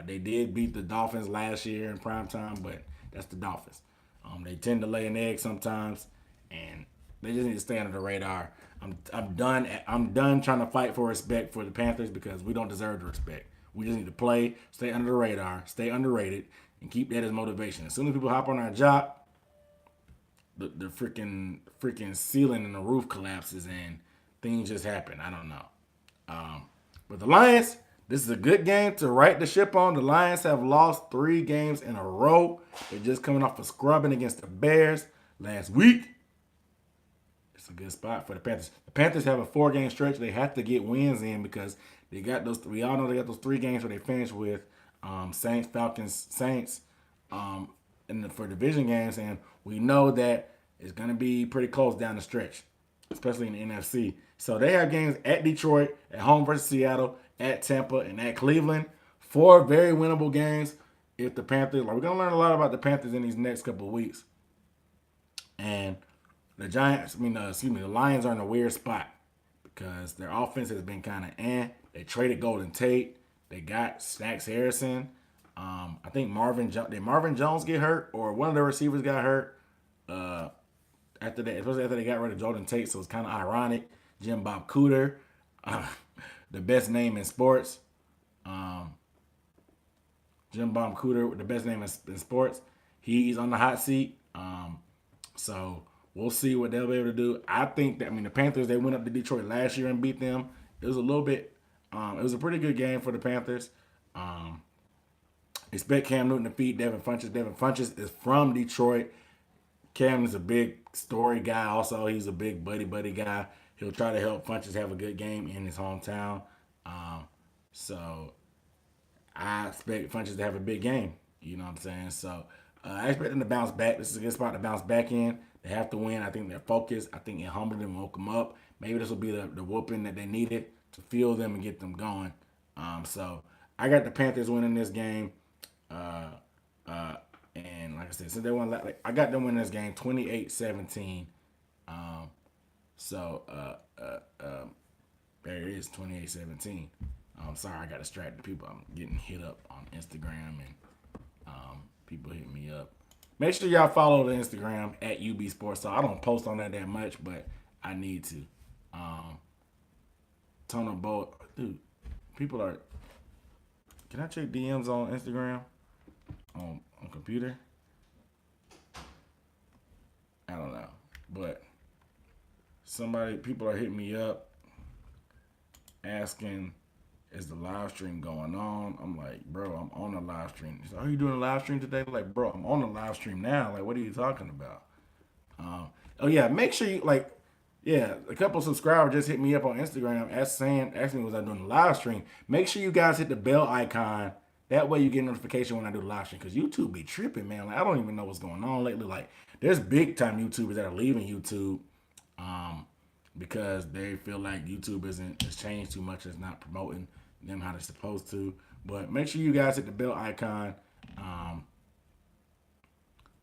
They did beat the Dolphins last year in prime time, but that's the Dolphins. They tend to lay an egg sometimes, and they just need to stay under the radar. I'm done. I'm done trying to fight for respect for the Panthers because we don't deserve the respect. We just need to play, stay under the radar, stay underrated, and keep that as motivation. As soon as people hop on our job, the freaking ceiling and the roof collapses and things just happen. I don't know. But the Lions, this is a good game to right the ship on. The Lions have lost 3 games in a row. They're just coming off a scrubbing against the Bears last week. It's a good spot for the Panthers. The Panthers have a 4-game stretch. They have to get wins in because they got those. We all know they got those 3 games where they finished with Saints, Falcons, Saints, for division games, and we know that it's going to be pretty close down the stretch, especially in the NFC. So they have games at Detroit, at home versus Seattle, at Tampa, and at Cleveland. 4 very winnable games. If the Panthers, we're going to learn a lot about the Panthers in these next couple of weeks. And the the Lions are in a weird spot because their offense has been kind of. They traded Golden Tate. They got Snacks Harrison. I think did Marvin Jones get hurt or one of the receivers got hurt after that, especially after they got rid of Golden Tate. So it's kind of ironic. Jim Bob Cooter, the best name in sports. Jim Bob Cooter, the best name in sports. He's on the hot seat. So we'll see what they'll be able to do. I think that the Panthers, they went up to Detroit last year and beat them. It was a little bit. It was a pretty good game for the Panthers. Expect Cam Newton to feed Devin Funchess. Devin Funchess is from Detroit. Cam is a big story guy. Also, he's a big buddy guy. He'll try to help Funchess have a good game in his hometown. So I expect Funchess to have a big game. You know what I'm saying? So I expect them to bounce back. This is a good spot to bounce back in. They have to win. I think they're focused. I think it humbled them and woke them up. Maybe this will be the whooping that they needed to fuel them and get them going. So I got the Panthers winning this game. And like I said, since they won, I got them winning this game 28-17. There it is, 28-17. Sorry, I got distracted. People, I'm getting hit up on Instagram and people hitting me up. Make sure y'all follow the Instagram at UB Sports. So I don't post on that much, but I need to. Ton of boat, dude. People are. Can I check DMs on Instagram? On computer? I don't know, but people are hitting me up asking, is the live stream going on? I'm like, bro, I'm on a live stream. He's like, are you doing a live stream today? Like, bro, I'm on a live stream now. Like, what are you talking about? Oh yeah, make sure you a couple of subscribers just hit me up on Instagram asking me was I doing a live stream. Make sure you guys hit the bell icon. That way you get a notification when I do the live stream. Because YouTube be tripping, man. Like, I don't even know what's going on lately. Like, there's big time YouTubers that are leaving YouTube because they feel like YouTube has changed too much. It's not promoting them how they're supposed to. But make sure you guys hit the bell icon.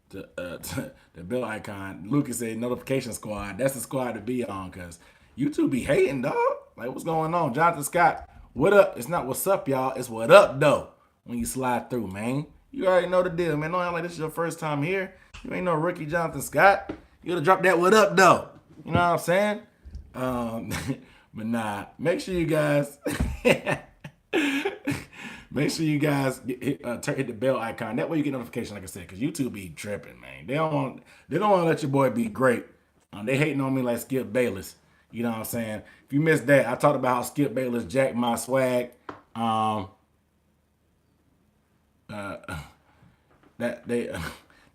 The bell icon. Lucas said notification squad. That's the squad to be on because YouTube be hating, dog. Like, what's going on? Jonathan Scott, What up? It's not what's up, y'all. It's what up, though. When you slide through, man. You already know the deal, man. Don't act like this is your first time here. You ain't no rookie Jonathan Scott. You gotta drop that what up, though. You know what I'm saying? Um, but nah, make sure you guys make sure you guys hit the bell icon. That way you get notification, like I said, because YouTube be tripping, man. They don't want to let your boy be great. They hating on me like Skip Bayless. You know what I'm saying? If you missed that, I talked about how Skip Bayless jacked my swag. Um, uh, that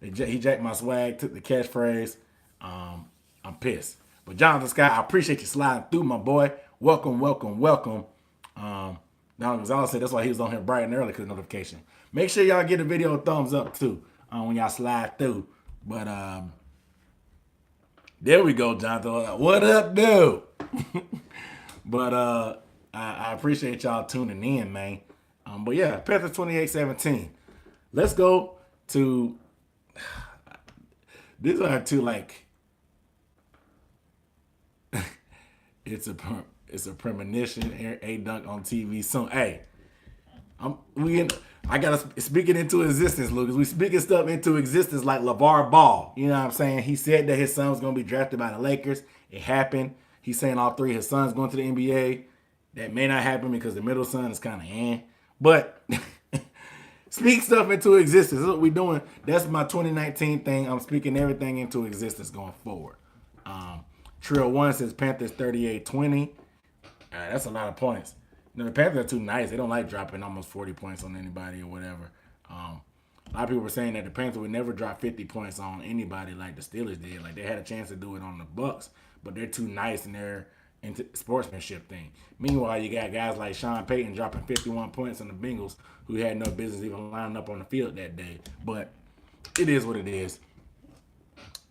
he jacked my swag, took the catchphrase. I'm pissed. But Jonathan Scott, I appreciate you sliding through, my boy. Welcome, welcome, welcome. Now, as I said, that's why he was on here bright and early because notification. Make sure y'all give the video a thumbs up too when y'all slide through. But there we go, Jonathan. What up, dude? But I appreciate y'all tuning in, man. But yeah, Panthers 28-17. Let's go to. These are two like. It's a premonition. A dunk on TV soon. Hey, I gotta speak it into existence, Lucas. We speaking stuff into existence like LeVar Ball. You know what I'm saying? He said that his son was gonna be drafted by the Lakers. It happened. He's saying all three of his sons going to the NBA. That may not happen because the middle son is kind of But speak stuff into existence. That's what we're doing. That's my 2019 thing. I'm speaking everything into existence going forward. Trill 1 says Panthers 38-20. That's a lot of points. You know, the Panthers are too nice. They don't like dropping almost 40 points on anybody or whatever. A lot of people were saying that the Panthers would never drop 50 points on anybody like the Steelers did. Like, they had a chance to do it on the Bucs, but they're too nice in their sportsmanship thing. Meanwhile, you got guys like Sean Payton dropping 51 points on the Bengals who had no business even lining up on the field that day. But it is what it is.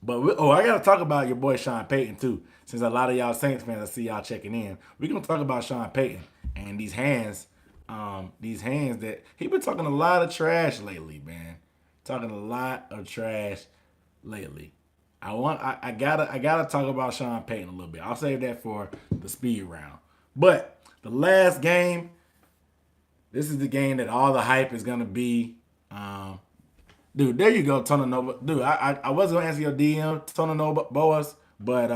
But I got to talk about your boy Sean Payton too. Since a lot of y'all Saints fans, I see y'all checking in. We're gonna talk about Sean Payton and these hands that he been talking a lot of trash lately, man. Talking a lot of trash lately. I gotta talk about Sean Payton a little bit. I'll save that for the speed round. But the last game, this is the game that all the hype is gonna be. Dude, there you go, Tony Nova. Dude, I wasn't gonna answer your DM, Tony Nova Boas, but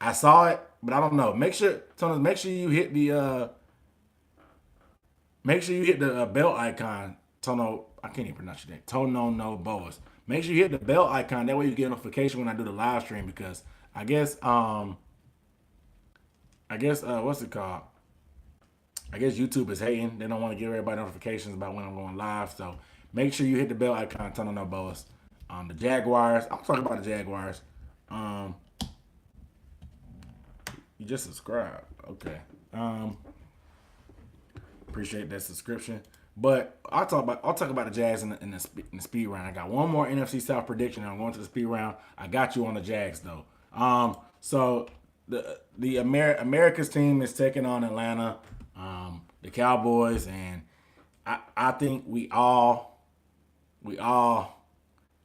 I saw it, but I don't know. Make sure you hit the bell icon, Tono. I can't even pronounce your name. Tono no Boas. Make sure you hit the bell icon. That way you get a notification when I do the live stream because I guess what's it called? I guess YouTube is hating. They don't want to give everybody notifications about when I'm going live. So make sure you hit the bell icon, Tono no Boas. The Jaguars. I'm talking about the Jaguars. You just subscribed. Okay. Appreciate that subscription. But I'll talk about the Jags in the speed round. I got one more NFC South prediction. And I'm going to the speed round. I got you on the Jags though. So the America's team is taking on Atlanta, the Cowboys, and I think we all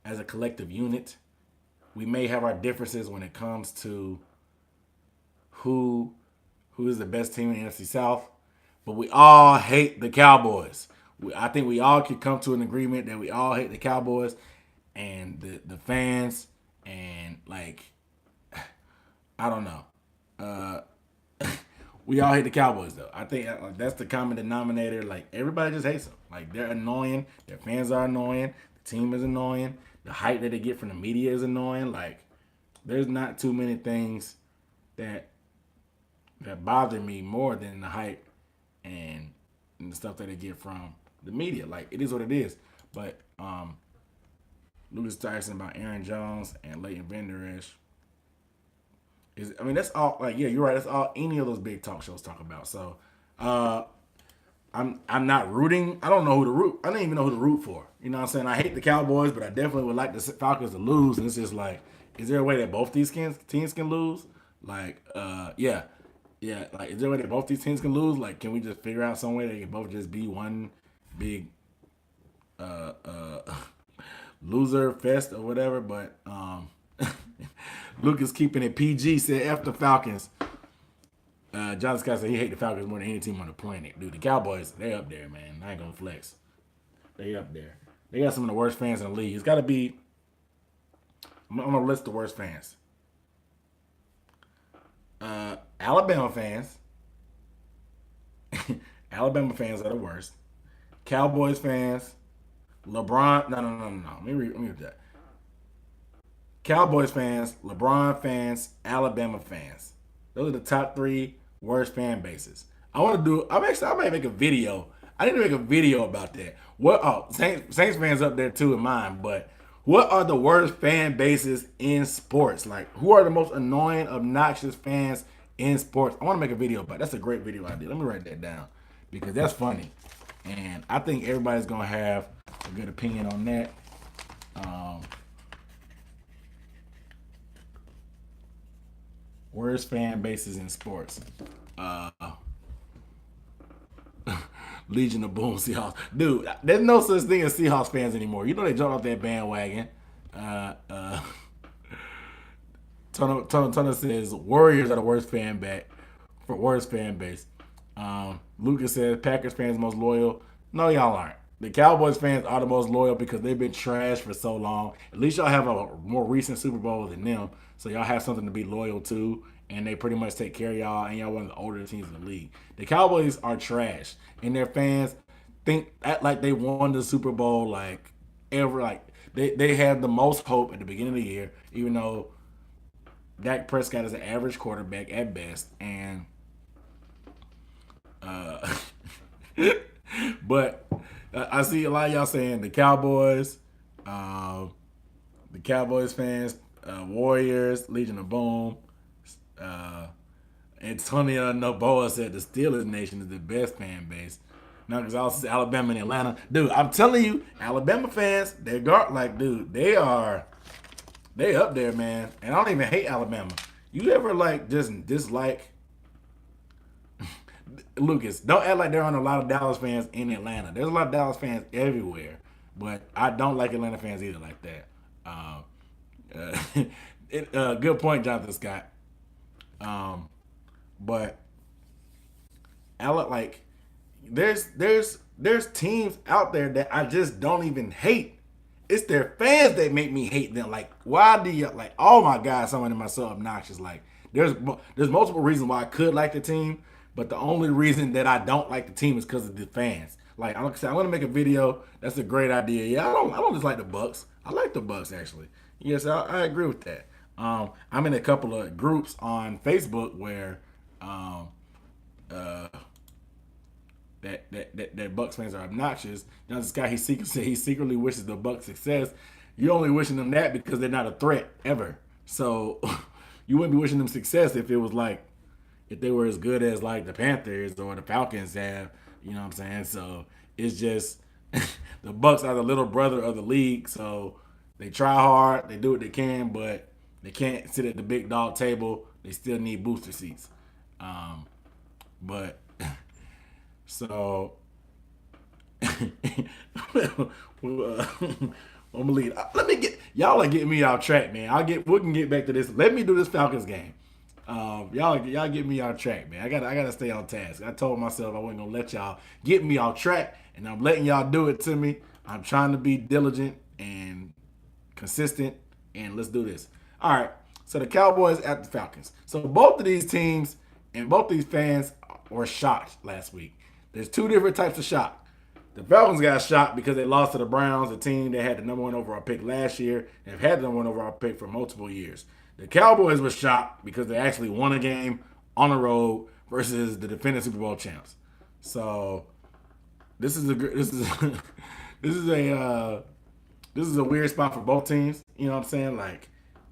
as a collective unit, we may have our differences when it comes to who is the best team in the NFC South, but we all hate the Cowboys. I think we all could come to an agreement that we all hate the Cowboys and the fans, and like, I don't know. We all hate the Cowboys though. I think that's the common denominator. Like, everybody just hates them. Like, they're annoying. Their fans are annoying. The team is annoying. The hype that they get from the media is annoying. Like, there's not too many things that bother me more than the hype and the stuff that they get from the media. Like, it is what it is. But Lucas Tyson about Aaron Jones and Leighton Vander Esch. That's all. Like, yeah, you're right. That's all any of those big talk shows talk about. So, I'm not rooting. I don't know who to root. I don't even know who to root for. You know what I'm saying? I hate the Cowboys, but I definitely would like the Falcons to lose. And it's just like, is there a way that both these teams can lose? Like, yeah. Like, is there a way that both these teams can lose? Like, can we just figure out some way they can both just be one big loser fest or whatever? But Lucas keeping it PG said F the Falcons. John Scott said he hate the Falcons more than any team on the planet. Dude, the Cowboys, they up there, man. I ain't gonna flex. They up there. They got some of the worst fans in the league. It's got to be. I'm gonna list the worst fans. Alabama fans. Alabama fans are the worst. Cowboys fans. LeBron. No. Let me read that. Cowboys fans, LeBron fans, Alabama fans. Those are the top three worst fan bases. I want to do. I might make a video. I need to make a video about that. What? Oh, Saints fans up there too in mine. But what are the worst fan bases in sports? Like, who are the most annoying, obnoxious fans in sports? I want to make a video about it. That's a great video idea. Let me write that down because that's funny, and I think everybody's gonna have a good opinion on that. Worst fan bases in sports. Legion of Boom Seahawks. Dude, there's no such thing as Seahawks fans anymore. You know they jumped off that bandwagon. Turner says Warriors are the worst fan base. Lucas says Packers fans most loyal. No, y'all aren't. The Cowboys fans are the most loyal because they've been trash for so long. At least y'all have a more recent Super Bowl than them, so y'all have something to be loyal to, and they pretty much take care of y'all, and y'all one of the older teams in the league. The Cowboys are trash, and their fans act like they won the Super Bowl like ever. Like they had the most hope at the beginning of the year, even though Dak Prescott is an average quarterback at best, and but I see a lot of y'all saying the Cowboys fans, Warriors, Legion of Boom. Antonio Noboa said the Steelers Nation is the best fan base. Now, because I also Alabama and Atlanta. Dude, I'm telling you, Alabama fans, they up there, man. And I don't even hate Alabama. You ever just dislike Lucas? Don't act like there aren't a lot of Dallas fans in Atlanta. There's a lot of Dallas fans everywhere, but I don't like Atlanta fans either like that. Good point, Jonathan Scott. But there's teams out there that I just don't even hate. It's their fans that make me hate them. Like, why do you like? Oh my God, someone in my so obnoxious. Like, there's multiple reasons why I could like the team, but the only reason that I don't like the team is because of the fans. Like, I'm gonna make a video. That's a great idea. Yeah, I don't just like the Bucs. I like the Bucs actually. Yes, I agree with that. I'm in a couple of groups on Facebook where that Bucs fans are obnoxious. Now this guy he secretly wishes the Bucs success. You're only wishing them that because they're not a threat ever. So you wouldn't be wishing them success if it was like if they were as good as like the Panthers or the Falcons have. You know what I'm saying? So it's just the Bucs are the little brother of the league. So they try hard, they do what they can, but they can't sit at the big dog table. They still need booster seats. But so I'm gonna leave. Let me get y'all are getting me off track, man. We can get back to this. Let me do this Falcons game. Y'all get me off track, man. I gotta stay on task. I told myself I wasn't gonna let y'all get me off track, and I'm letting y'all do it to me. I'm trying to be diligent and consistent, and let's do this. All right. So the Cowboys at the Falcons. So both of these teams and both these fans were shocked last week. There's two different types of shock. The Falcons got shocked because they lost to the Browns, a team that had the number one overall pick last year and have had the number one overall pick for multiple years. The Cowboys were shocked because they actually won a game on the road versus the defending Super Bowl champs. So this is a weird spot for both teams. You know what I'm saying?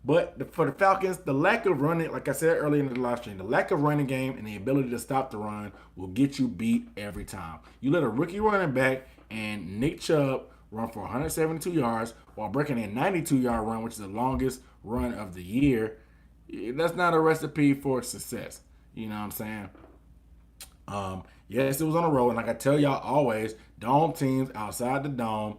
But for the Falcons, the lack of running, like I said earlier in the live stream, the lack of running game and the ability to stop the run will get you beat every time. You let a rookie running back and Nick Chubb run for 172 yards while breaking a 92-yard run, which is the longest run of the year. That's not a recipe for success. You know what I'm saying? Yes, it was on the road, and like I tell y'all always, dome teams outside the dome,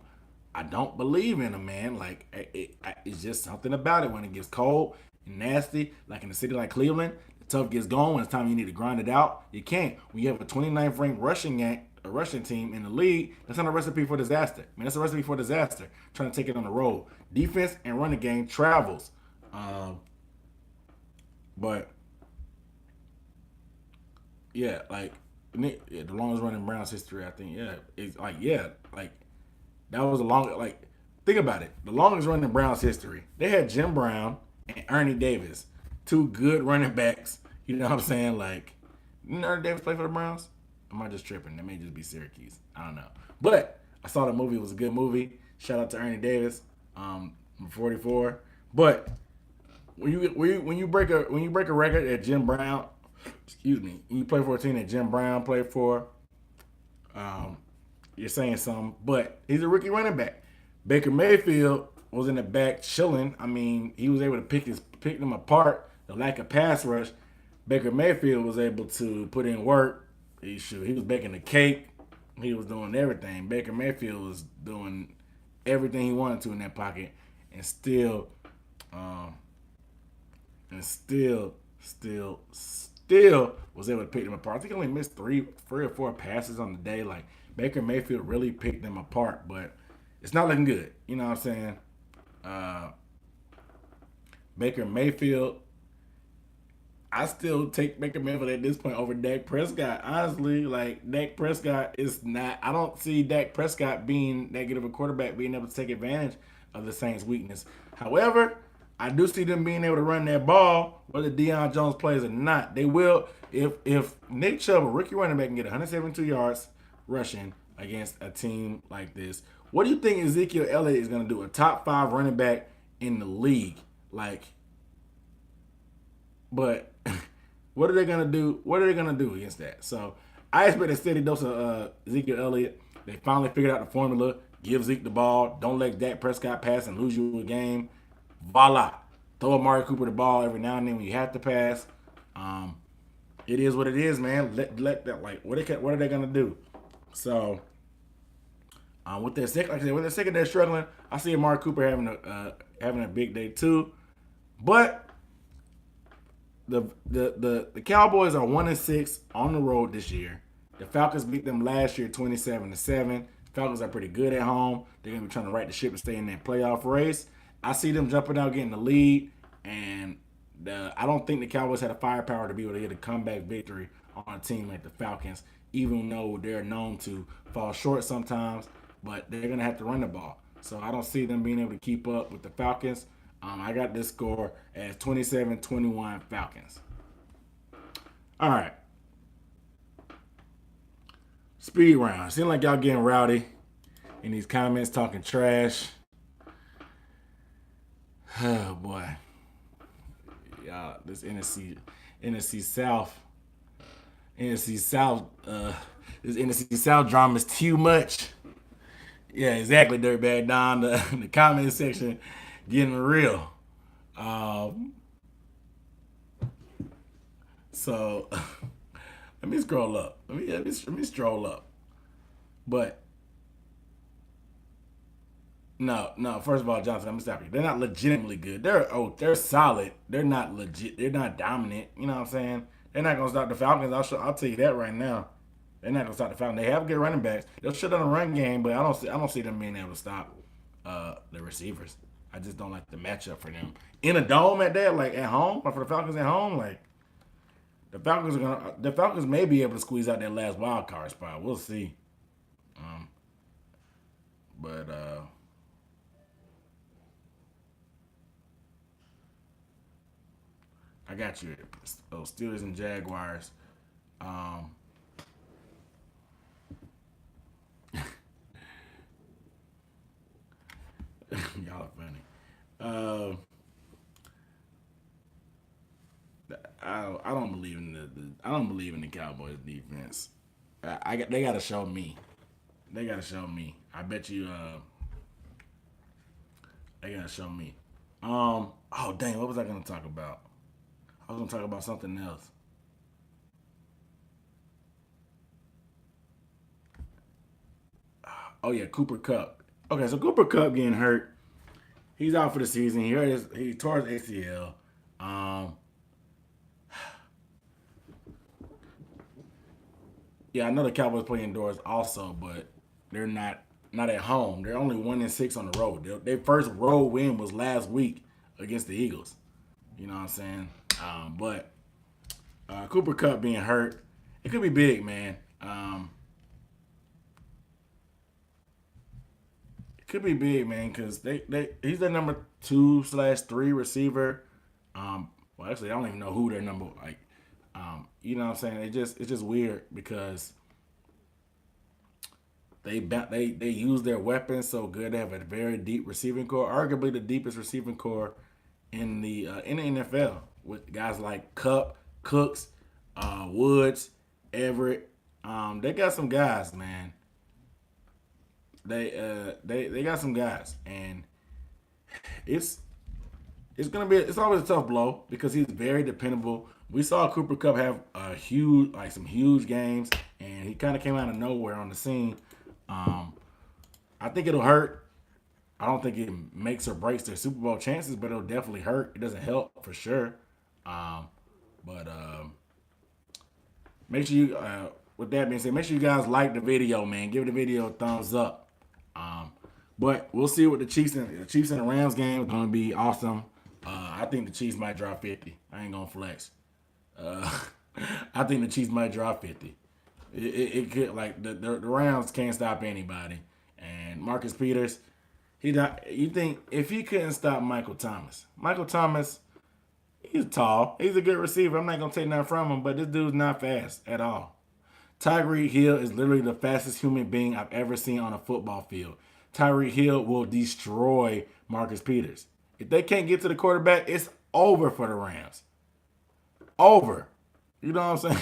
I don't believe in them, man. It's just something about it when it gets cold and nasty, like in a city like Cleveland. tough gets going, when it's time you need to grind it out, you can't. When you have a 29th ranked a rushing team in the league, that's not a recipe for disaster. I mean, that's a recipe for disaster. Trying to take it on the road. Defense and running game travels. But yeah, like yeah, the longest running Browns history, I think. Yeah, it's like like that was a long like. Think about it. The longest running Browns history. They had Jim Brown and Ernie Davis, two good running backs. You know what I'm saying? Like, didn't Ernie Davis play for the Browns? Am I just tripping? That may just be Syracuse. I don't know. But I saw the movie. It was a good movie. Shout out to Ernie Davis. I'm 44. But when you break a record at Jim Brown, excuse me, you play for a team that Jim Brown played for, um, you're saying something. But he's a rookie running back. Baker Mayfield was in the back chilling. I mean, he was able to pick them apart. The lack of pass rush, Baker Mayfield was able to put in work. He was baking the cake. He was doing everything. Baker Mayfield was doing everything he wanted to in that pocket, and um, still was able to pick them apart. I think he only missed three or four passes on the day. Like, Baker Mayfield really picked them apart, but it's not looking good. You know what I'm saying? Uh, Baker Mayfield, I still take Baker Mayfield at this point over Dak Prescott. Honestly, like, Dak Prescott is not. I don't see Dak Prescott being that good of a quarterback, being able to take advantage of the Saints' weakness. However, I do see them being able to run that ball, whether Deion Jones plays or not. They will. If Nick Chubb, a rookie running back, can get 172 yards rushing against a team like this, what do you think Ezekiel Elliott is going to do? A top 5 running back in the league, like. But what are they gonna do? What are they gonna do against that? So I expect a steady dose of Ezekiel Elliott. They finally figured out the formula. Give Zeke the ball. Don't let Dak Prescott pass and lose you a game. Voila. Throw Amari Cooper the ball every now and then when you have to pass. It is what it is, man. Let that, like, what are they gonna do? So with their secondary struggling, I see Amari Cooper having a big day too. But the Cowboys are 1-6 on the road this year. The Falcons beat them last year 27-7. Falcons are pretty good at home. They're gonna be trying to right the ship and stay in that playoff race. I see them jumping out, getting the lead, and I don't think the Cowboys had the firepower to be able to get a comeback victory on a team like the Falcons, even though they're known to fall short sometimes. But they're gonna have to run the ball, so I don't see them being able to keep up with the Falcons. I got this score as 27-21 Falcons. All right. Speed round. Seems like y'all getting rowdy in these comments, talking trash. Oh, boy. Y'all, this NFC South, this NFC South drama is too much. Yeah, exactly, Dirtbag Don. The comment section getting real. So let me scroll up. Let me stroll up. But no. First of all, Johnson, I'm gonna stop you. They're not legitimately good. They're solid. They're not legit. They're not dominant. You know what I'm saying? They're not gonna stop the Falcons. I'll tell you that right now. They're not gonna stop the Falcons. They have good running backs. They'll shut down the run game, but I don't see them being able to stop the receivers. I just don't like the matchup for them in a dome at that, like at home, or for the Falcons at home. Like, the Falcons may be able to squeeze out that last wild card spot. We'll see. But I got you. Steelers and Jaguars. Y'all are funny. I don't believe in I don't believe in the Cowboys defense. They gotta show me. They gotta show me. I bet you. They gotta show me. Oh dang! What was I gonna talk about? I was gonna talk about something else. Oh yeah, Cooper Cup. Okay, so Cooper Cup getting hurt. He's out for the season. He tore his ACL. Um, Yeah, I know the Cowboys play indoors also, but they're not at home. They're only 1-6 on the road. Their first road win was last week against the Eagles. You know what I'm saying? But Cooper Cup being hurt, it could be big, man. It could be big, man, because he's their number 2/3 receiver. Well, actually, I don't even know who their number like. You know what I'm saying? It's just weird because they use their weapons so good. They have a very deep receiving core, arguably the deepest receiving core in the NFL, with guys like Cup, Cooks, Woods, Everett. They got some guys, man. They got some guys, and it's it's always a tough blow because he's very dependable. We saw Cooper Cup have some huge games, and he kind of came out of nowhere on the scene. Um, I think it'll hurt. I don't think it makes or breaks their Super Bowl chances, but it'll definitely hurt. It doesn't help for sure. Um, but make sure you, with that being said, make sure you guys like the video, man. Give the video a thumbs up. Um, but we'll see what the Chiefs and the Rams game is going to be awesome. I think the Chiefs might drop 50. I ain't gonna flex. Uh, I think the Chiefs might drop 50. It could like the Rams can't stop anybody, and Marcus Peters. He not, you think if he couldn't stop Michael Thomas? Michael Thomas, he's tall. He's a good receiver. I'm not gonna take nothing from him, but this dude's not fast at all. Tyreek Hill is literally the fastest human being I've ever seen on a football field. Tyreek Hill will destroy Marcus Peters. If they can't get to the quarterback, it's over for the Rams. Over. You know what I'm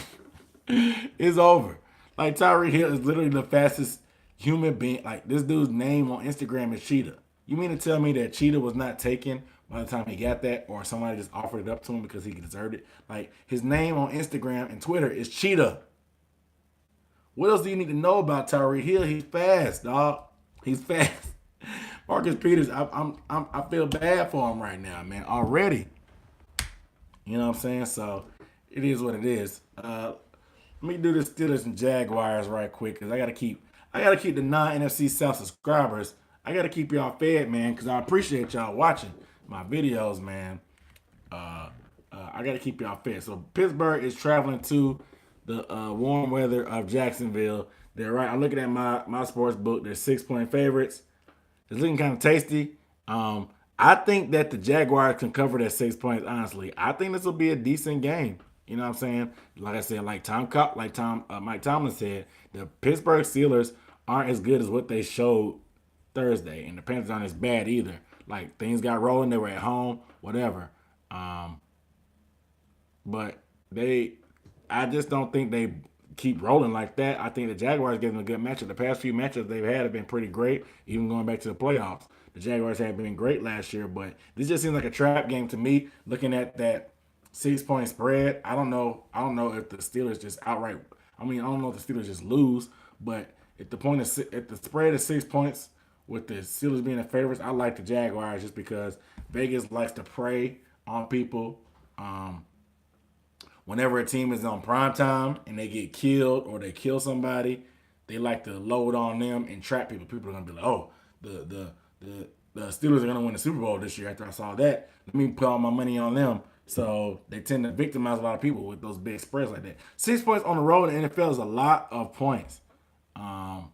saying? It's over. Like Tyreek Hill is literally the fastest human being. Like this dude's name on Instagram is Cheetah. You mean to tell me that Cheetah was not taken by the time he got that, or somebody just offered it up to him because he deserved it? Like his name on Instagram and Twitter is Cheetah. What else do you need to know about Tyreek Hill? He's fast, dog. He's fast. Marcus Peters, I feel bad for him right now, man. Already, you know what I'm saying? So it is what it is. Let me do the Steelers and Jaguars right quick because I gotta keep the non NFC South subscribers. I gotta keep y'all fed, man, because I appreciate y'all watching my videos, man. I gotta keep y'all fed. So Pittsburgh is traveling to the warm weather of Jacksonville. They're right. I'm looking at my sports book. They're 6-point favorites. It's looking kind of tasty. I think that the Jaguars can cover that 6 points. Honestly, I think this will be a decent game. You know what I'm saying? Like I said, Mike Tomlin said, the Pittsburgh Steelers aren't as good as what they showed Thursday, and the Panthers aren't as bad either. Like things got rolling, they were at home, whatever. Um, but I just don't think they keep rolling like that. I think the Jaguars give them a good matchup. The past few matchups they've had have been pretty great, even going back to the playoffs. The Jaguars have been great last year, but this just seems like a trap game to me. Looking at that 6-point spread, I don't know. I don't know if the Steelers just outright. I mean, I don't know if the Steelers just lose, but if the spread is 6 points with the Steelers being the favorites, I like the Jaguars just because Vegas likes to prey on people. Um, Whenever a team is on prime time and they get killed or they kill somebody, they like to load on them and trap people. People are gonna be like, "Oh, the Steelers are gonna win the Super Bowl this year." After I saw that, let me put all my money on them. So they tend to victimize a lot of people with those big spreads like that. 6 points on the road in the NFL is a lot of points. Um,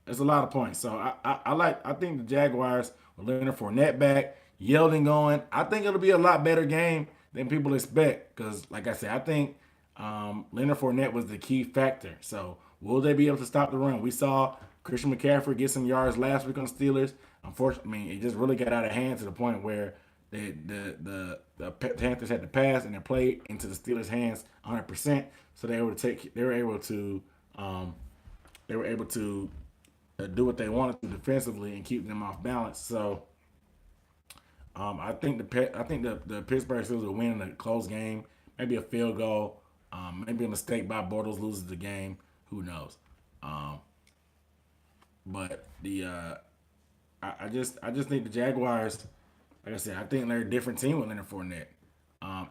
it's a lot of points. So I think the Jaguars with Leonard Fournette back, Yeldon going. I think it'll be a lot better game than people expect. Because like I said, I think Leonard Fournette was the key factor. So will they be able to stop the run? We saw Christian McCaffrey get some yards last week on the Steelers. Unfortunately, I mean, it just really got out of hand to the point where the Panthers had to pass and they played into the Steelers' hands 100%. So they were able to do what they wanted to defensively and keep them off balance. So I think the Pittsburgh Steelers will win in a close game, maybe a field goal, maybe a mistake by Bortles loses the game. Who knows? Um, but I just think the Jaguars, like I said, I think they're a different team with Leonard Fournette.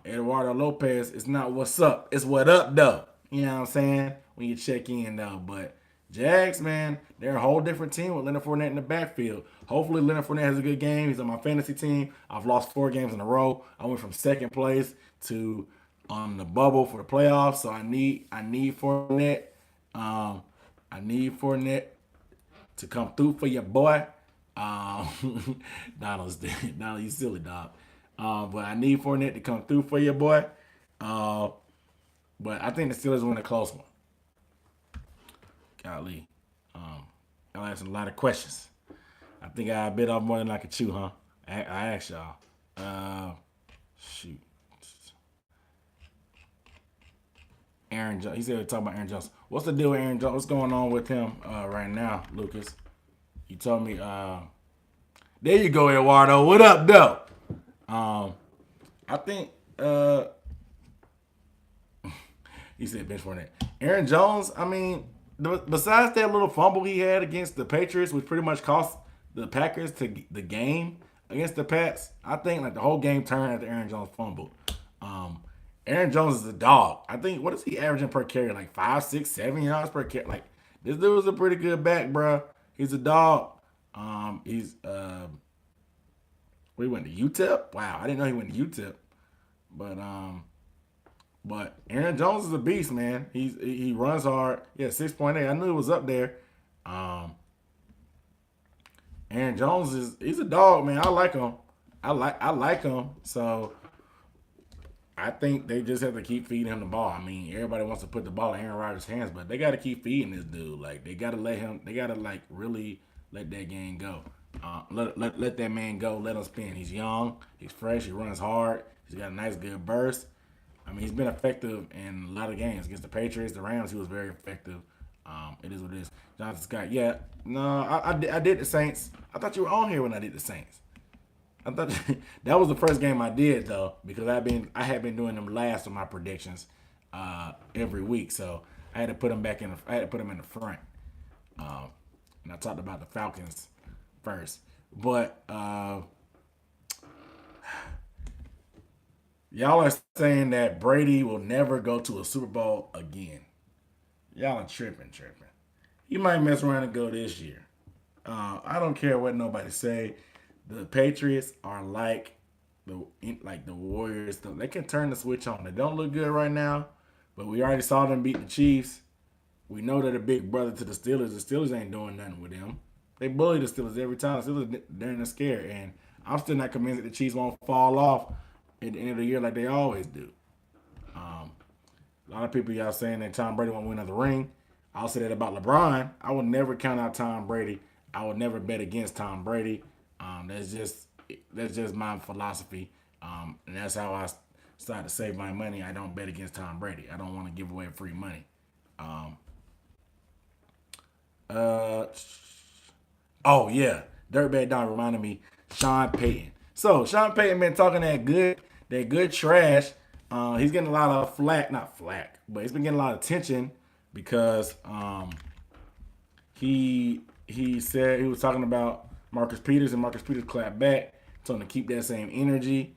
Eduardo Lopez is not what's up. It's what up though. You know what I'm saying? When you check in though. But Jags, man, they're a whole different team with Leonard Fournette in the backfield. Hopefully Leonard Fournette has a good game. He's on my fantasy team. I've lost 4 games in a row. I went from second place to on the bubble for the playoffs. So I need Fournette. Um, I need Fournette to come through for your boy. Donald's Donald, you silly dog. But I need Fournette to come through for your boy. Uh, but I think the Steelers win a close one. Golly. Um, I'll ask a lot of questions. I think I bit off more than I could chew, huh? I asked y'all. Uh, shoot. Aaron Jones. He said we're talking about Aaron Jones. What's the deal with Aaron Jones? What's going on with him right now, Lucas? You told me. There you go, Eduardo. What up, though? Um, I think he said bench for that. Aaron Jones. I mean, besides that little fumble he had against the Patriots, which pretty much cost the Packers to the game against the Pats, I think like the whole game turned after Aaron Jones fumbled. Um, Aaron Jones is a dog. I think what is he averaging per carry? Like 5, 6, 7 yards per carry. Like this dude was a pretty good back, bro. He's a dog. He's we went to UTEP. Wow, I didn't know he went to UTEP. But Aaron Jones is a beast, man. He runs hard. Yeah, 6.8. I knew it was up there. Um, Aaron Jones he's a dog, man. I like him. I like him. So I think they just have to keep feeding him the ball. I mean, everybody wants to put the ball in Aaron Rodgers' hands, but they got to keep feeding this dude. Like they got to let him. They got to like really let that game go. Let that man go. Let him spin. He's young. He's fresh. He runs hard. He's got a nice good burst. I mean, he's been effective in a lot of games against the Patriots, the Rams. He was very effective. It is what it is. Jonathan Scott. Yeah. No, I did the Saints. I thought you were on here when I did the Saints. I thought that was the first game I did though, because I had been doing them last of my predictions every week, so I had to put them back in. I had to put them in the front, and I talked about the Falcons first, but y'all are saying that Brady will never go to a Super Bowl again. Y'all are tripping. He might mess around and go this year. I don't care what nobody say. The Patriots are like the Warriors. They can turn the switch on. They don't look good right now, but we already saw them beat the Chiefs. We know they're the big brother to the Steelers. The Steelers ain't doing nothing with them. They bully the Steelers every time. The Steelers, they're scared, and I'm still not convinced that the Chiefs won't fall off at the end of the year like they always do. Um, a lot of people y'all saying that Tom Brady won't win another ring. I'll say that about LeBron. I would never count out Tom Brady. I would never bet against Tom Brady. That's just my philosophy, and that's how I started to save my money. I don't bet against Tom Brady. I don't want to give away free money. Um, uh, oh yeah, Dirtbag Don reminded me Sean Payton. So Sean Payton been talking that good trash. He's getting a lot of flack, not flack, but he's been getting a lot of attention because he said he was talking about Marcus Peters, and Marcus Peters clapped back, told him to keep that same energy.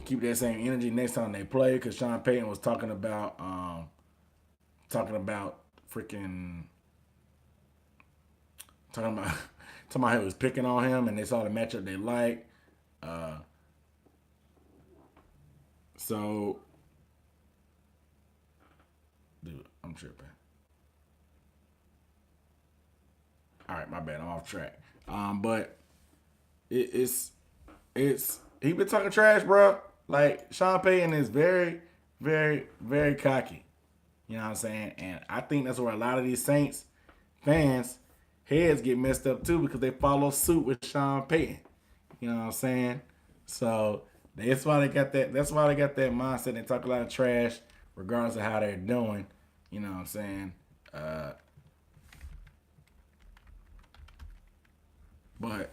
Keep that same energy next time they play, because Sean Payton was talking about freaking talking about talking about how he was picking on him, and they saw the matchup they liked. Uh, so, dude, I'm tripping. All right, my bad. I'm off track. But it's he been talking trash, bro. Like Sean Payton is very, very, very cocky. You know what I'm saying? And I think that's where a lot of these Saints fans heads get messed up too, because they follow suit with Sean Payton. You know what I'm saying? So that's why they got that. That's why they got that mindset. They talk a lot of trash, regardless of how they're doing. You know what I'm saying? But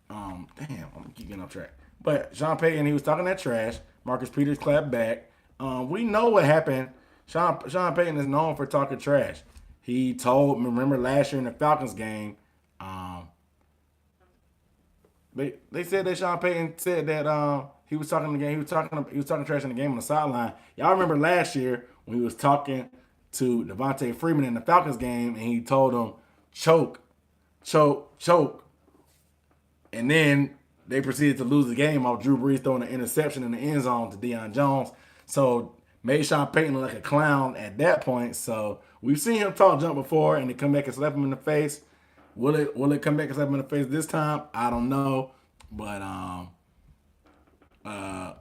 damn, I'm keep getting off track. But Sean Payton, he was talking that trash. Marcus Peters clapped back. We know what happened. Sean Payton is known for talking trash. He told, remember last year in the Falcons game, They said that Sean Payton said that he was talking the game. He was talking trash in the game on the sideline. Y'all remember last year when he was talking to Devontae Freeman in the Falcons game, and he told him choke, choke, choke, and then they proceeded to lose the game off Drew Brees throwing an interception in the end zone to Deion Jones. So made Sean Payton look like a clown at that point. So we've seen him talk jump before, and they come back and slap him in the face. Will it come back and slap him in the face this time? I don't know, but uh,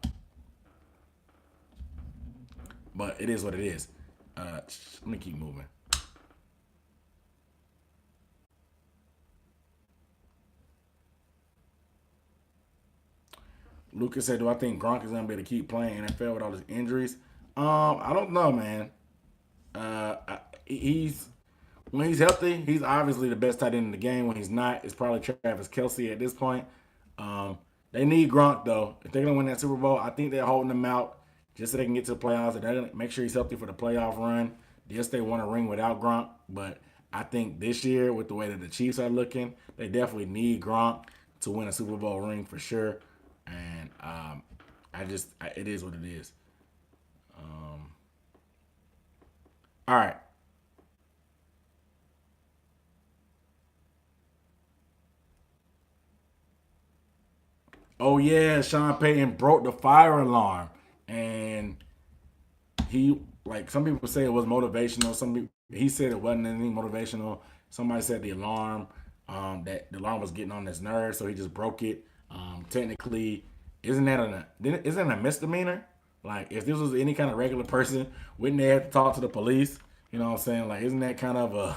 but it is what it is. Let me keep moving. Lucas said, "Do I think Gronk is gonna be able to keep playing NFL with all his injuries?" I don't know, man. He's when he's healthy, he's obviously the best tight end in the game. When he's not, it's probably Travis Kelsey at this point. Um, they need Gronk though. If they're gonna win that Super Bowl, I think they're holding him out just so they can get to the playoffs. And they're gonna make sure he's healthy for the playoff run. Yes, they want a ring without Gronk, but I think this year, with the way that the Chiefs are looking, they definitely need Gronk to win a Super Bowl ring for sure. And it is what it is. Um, all right. Oh yeah, Sean Payton broke the fire alarm, and he like some people say it was motivational. Some people, he said it wasn't anything motivational. Somebody said the alarm that the alarm was getting on his nerves, so he just broke it. Technically, isn't that a misdemeanor? Like if this was any kind of regular person, wouldn't they have to talk to the police? You know what I'm saying? Like isn't that kind of a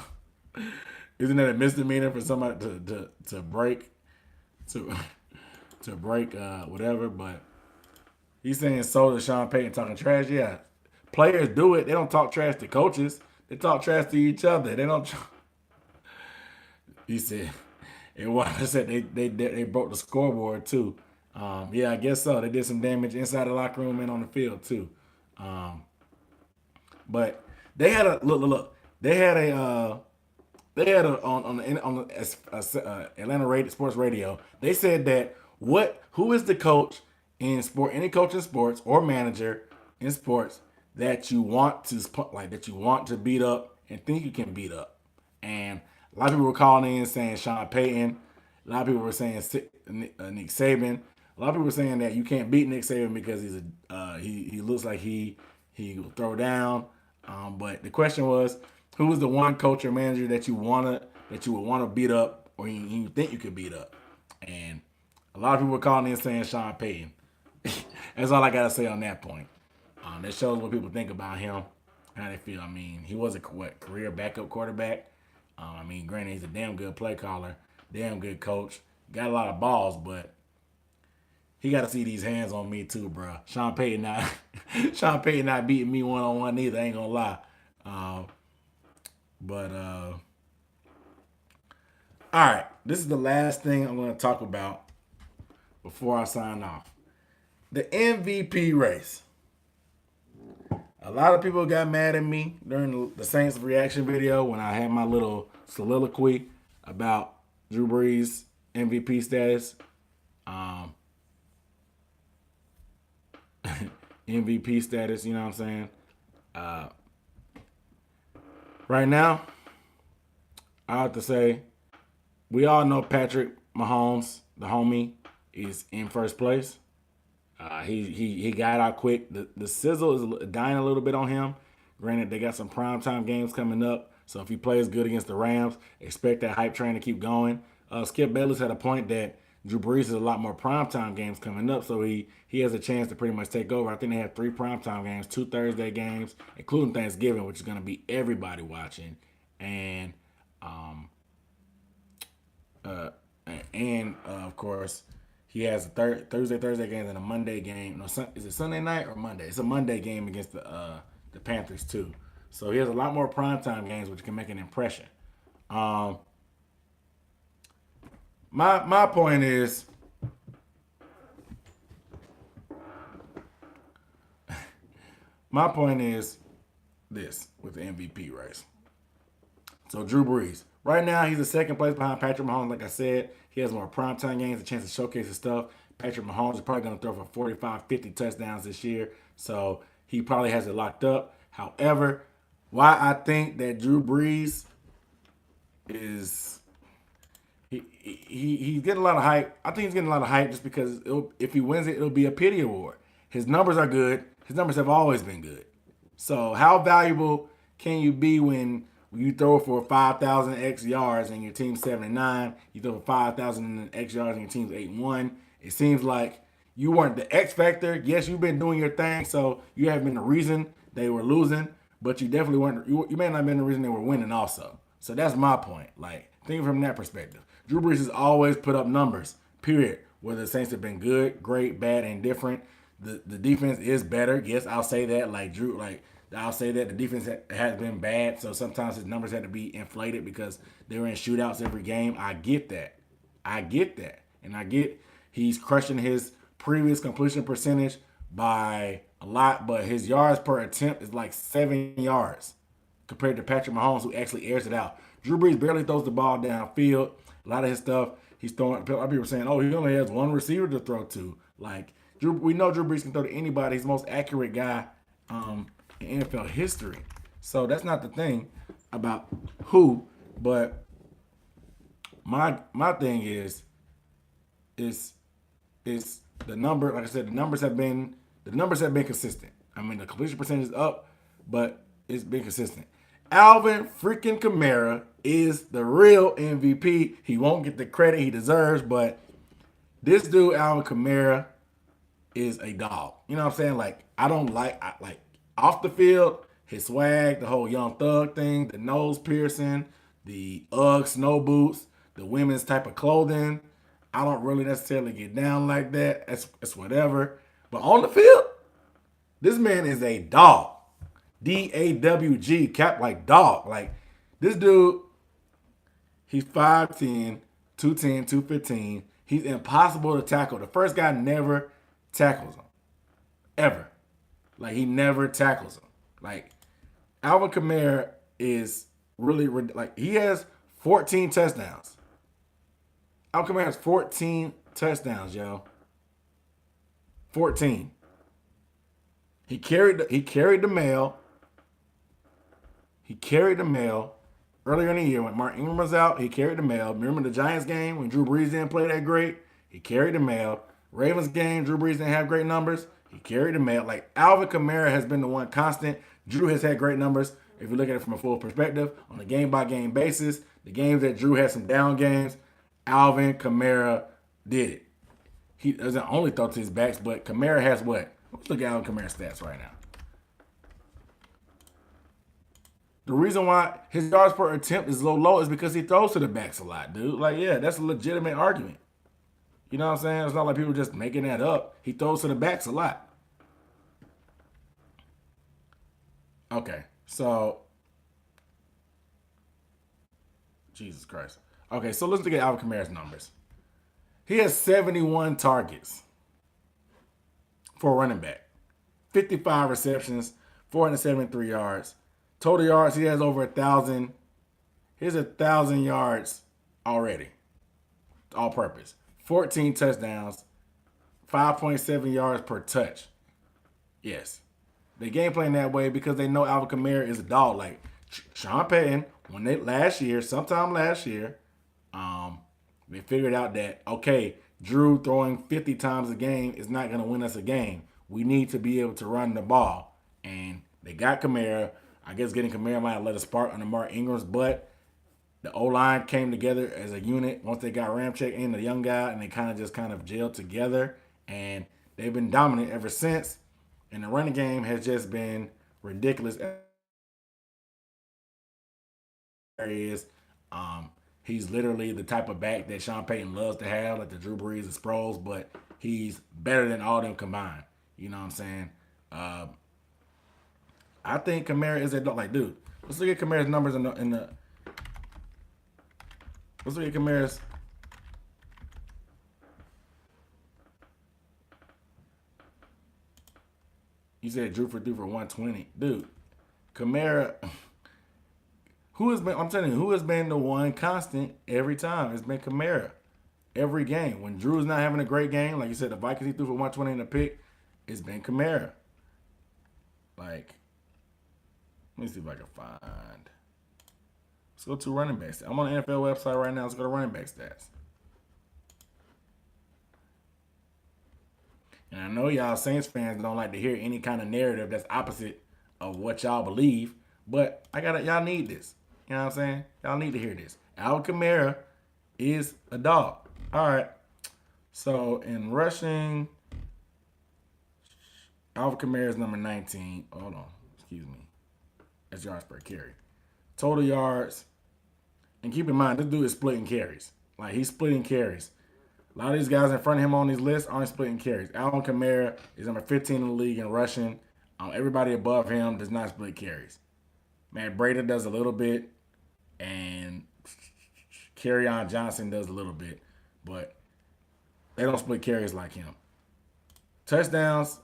isn't that a misdemeanor for somebody to break to to break whatever? But he's saying so to Sean Payton talking trash. Yeah, players do it. They don't talk trash to coaches. They talk trash to each other. They don't. He said, and what I said, they broke the scoreboard too. Yeah, I guess so. They did some damage inside the locker room and on the field too. Um, but they had a look. They had a on the Atlanta radio, sports radio. They said that who is the coach in sport, any coach in sports or manager in sports that you want to that you want to beat up and think you can beat up. And a lot of people were calling in saying Sean Payton. A lot of people were saying Nick Saban. A lot of people were saying that you can't beat Nick Saban because he looks like he will throw down. But the question was, who was the one coach or manager that you would want to beat up or you think you could beat up? And a lot of people were calling in saying Sean Payton. That's all I gotta say on that point. That shows what people think about him, how they feel. I mean, he was a career backup quarterback. I mean, granted, he's a damn good play caller, damn good coach, got a lot of balls, but he got to see these hands on me too, bro. Sean Payton not Sean Payton not beating me 1-on-1 either. I ain't gonna lie. Um, but all right, this is the last thing I'm gonna talk about before I sign off. The MVP race. A lot of people got mad at me during the Saints reaction video when I had my little soliloquy about Drew Brees' MVP status. Um, MVP status, you know what I'm saying? Uh, right now, I have to say, we all know Patrick Mahomes, the homie, is in first place. He got out quick. The sizzle is dying a little bit on him. Granted, they got some primetime games coming up, so if he plays good against the Rams, expect that hype train to keep going. Skip Bayless had a point that Drew Brees has a lot more primetime games coming up, so he has a chance to pretty much take over. I think they have 3 primetime games, 2 Thursday games, including Thanksgiving, which is going to be everybody watching, and um, uh, of course he has a Thursday games and a Monday game. No, is it Sunday night or Monday? It's a Monday game against the Panthers too. So he has a lot more primetime games, which can make an impression. Um, my point is, my point is this with the MVP race. So Drew Brees, right now he's the second place behind Patrick Mahomes. Like I said, He has more primetime games, a chance to showcase his stuff. Patrick Mahomes is probably going to throw for 45, 50 touchdowns this year. So he probably has it locked up. However, why I think that Drew Brees is he's getting a lot of hype. I think he's getting a lot of hype just because if he wins it, it'll be a pity award. His numbers are good. His numbers have always been good. So how valuable can you be when you throw for 5,000 X yards and your team's 79? You throw for 5,000 X yards and your team's 8-1. It seems like you weren't the X factor. Yes, you've been doing your thing, so you haven't been the reason they were losing, but you definitely weren't. You may not have been the reason they were winning also. So that's my point. Like, think from that perspective. Drew Brees has always put up numbers, period. Whether the Saints have been good, great, bad, and different. The defense is better. Yes, I'll say that. I'll say that the defense has been bad, so sometimes his numbers had to be inflated because they were in shootouts every game. I get that. And I get he's crushing his previous completion percentage by a lot, but his yards per attempt is like 7 yards compared to Patrick Mahomes, who actually airs it out. Drew Brees barely throws the ball downfield. A lot of his stuff, he's throwing. People are saying, "Oh, he only has one receiver to throw to." Like we know Drew Brees can throw to anybody. He's the most accurate guy in NFL history. So that's not the thing about who, but my thing is the number. Like I said, the numbers have been consistent. I mean, the completion percentage is up, but it's been consistent. Alvin freaking Kamara is the real MVP. He won't get the credit he deserves, but this dude, Alvin Kamara, is a dog. You know what I'm saying? Like, I like off the field, his swag, the whole Young Thug thing, the nose piercing, the Ugg snow boots, the women's type of clothing. I don't really necessarily get down like that. It's whatever. But on the field, this man is a dog. DAWG, cap like dog. Like, this dude, he's 5'10, 210, 215. He's impossible to tackle. The first guy never tackles him. Ever. Like, he never tackles him. Like, Alvin Kamara is really, like, he has 14 touchdowns. Alvin Kamara has 14 touchdowns, yo. 14. He carried the mail. He carried the mail earlier in the year when Mark Ingram was out. He carried the mail. Remember the Giants game when Drew Brees didn't play that great? He carried the mail. Ravens game, Drew Brees didn't have great numbers. He carried the mail. Like, Alvin Kamara has been the one constant. Drew has had great numbers. If you look at it from a full perspective, on a game-by-game basis, the games that Drew had some down games, Alvin Kamara did it. He doesn't only throw to his backs, but Kamara has what? Let's look at Alvin Kamara's stats right now. The reason why his yards per attempt is low is because he throws to the backs a lot, dude. Like, yeah, that's a legitimate argument. You know what I'm saying? It's not like people just making that up. He throws to the backs a lot. Okay, so Jesus Christ. Okay, so let's look at Alvin Kamara's numbers. He has 71 targets for a running back, 55 receptions, 473 yards. Total yards, he has over 1,000. Here's 1,000 yards already, all purpose. 14 touchdowns, 5.7 yards per touch. Yes. They game plan that way because they know Alvin Kamara is a dog. Like Sean Payton, sometime last year, they figured out that, okay, Drew throwing 50 times a game is not going to win us a game. We need to be able to run the ball. And they got Kamara. I guess getting Kamara might have let a spark under Mark Ingram's butt. The O-line came together as a unit once they got Ramczyk and the young guy, and they kind of gelled together. And they've been dominant ever since. And the running game has just been ridiculous. Areas. He's literally the type of back that Sean Payton loves to have, like the Drew Brees and Sproles, but he's better than all them combined. You know what I'm saying? I think Kamara is a dog. Like, dude, let's look at Kamara's numbers in the. Let's look at Kamara's. You said Drew for 120, dude. Kamara. I'm telling you, who has been the one constant every time? It's been Kamara. every game. When Drew's not having a great game, like you said, the Vikings he threw for 120 in the pick, it's been Kamara. Like, let me see if I can find. Let's go to running backs. I'm on the NFL website right now. Let's go to running back stats. And I know y'all Saints fans don't like to hear any kind of narrative that's opposite of what y'all believe, but y'all need this. You know what I'm saying? Y'all need to hear this. Alvin Kamara is a dog. All right. So in rushing, Alvin Kamara is number 19. Hold on. Excuse me. That's yards per carry. Total yards. And keep in mind, this dude is splitting carries. Like, he's splitting carries. A lot of these guys in front of him on these lists aren't splitting carries. Alvin Kamara is number 15 in the league in rushing. Everybody above him does not split carries. Matt Breda does a little bit, and Kerryon Johnson does a little bit, but they don't split carries like him. Touchdowns,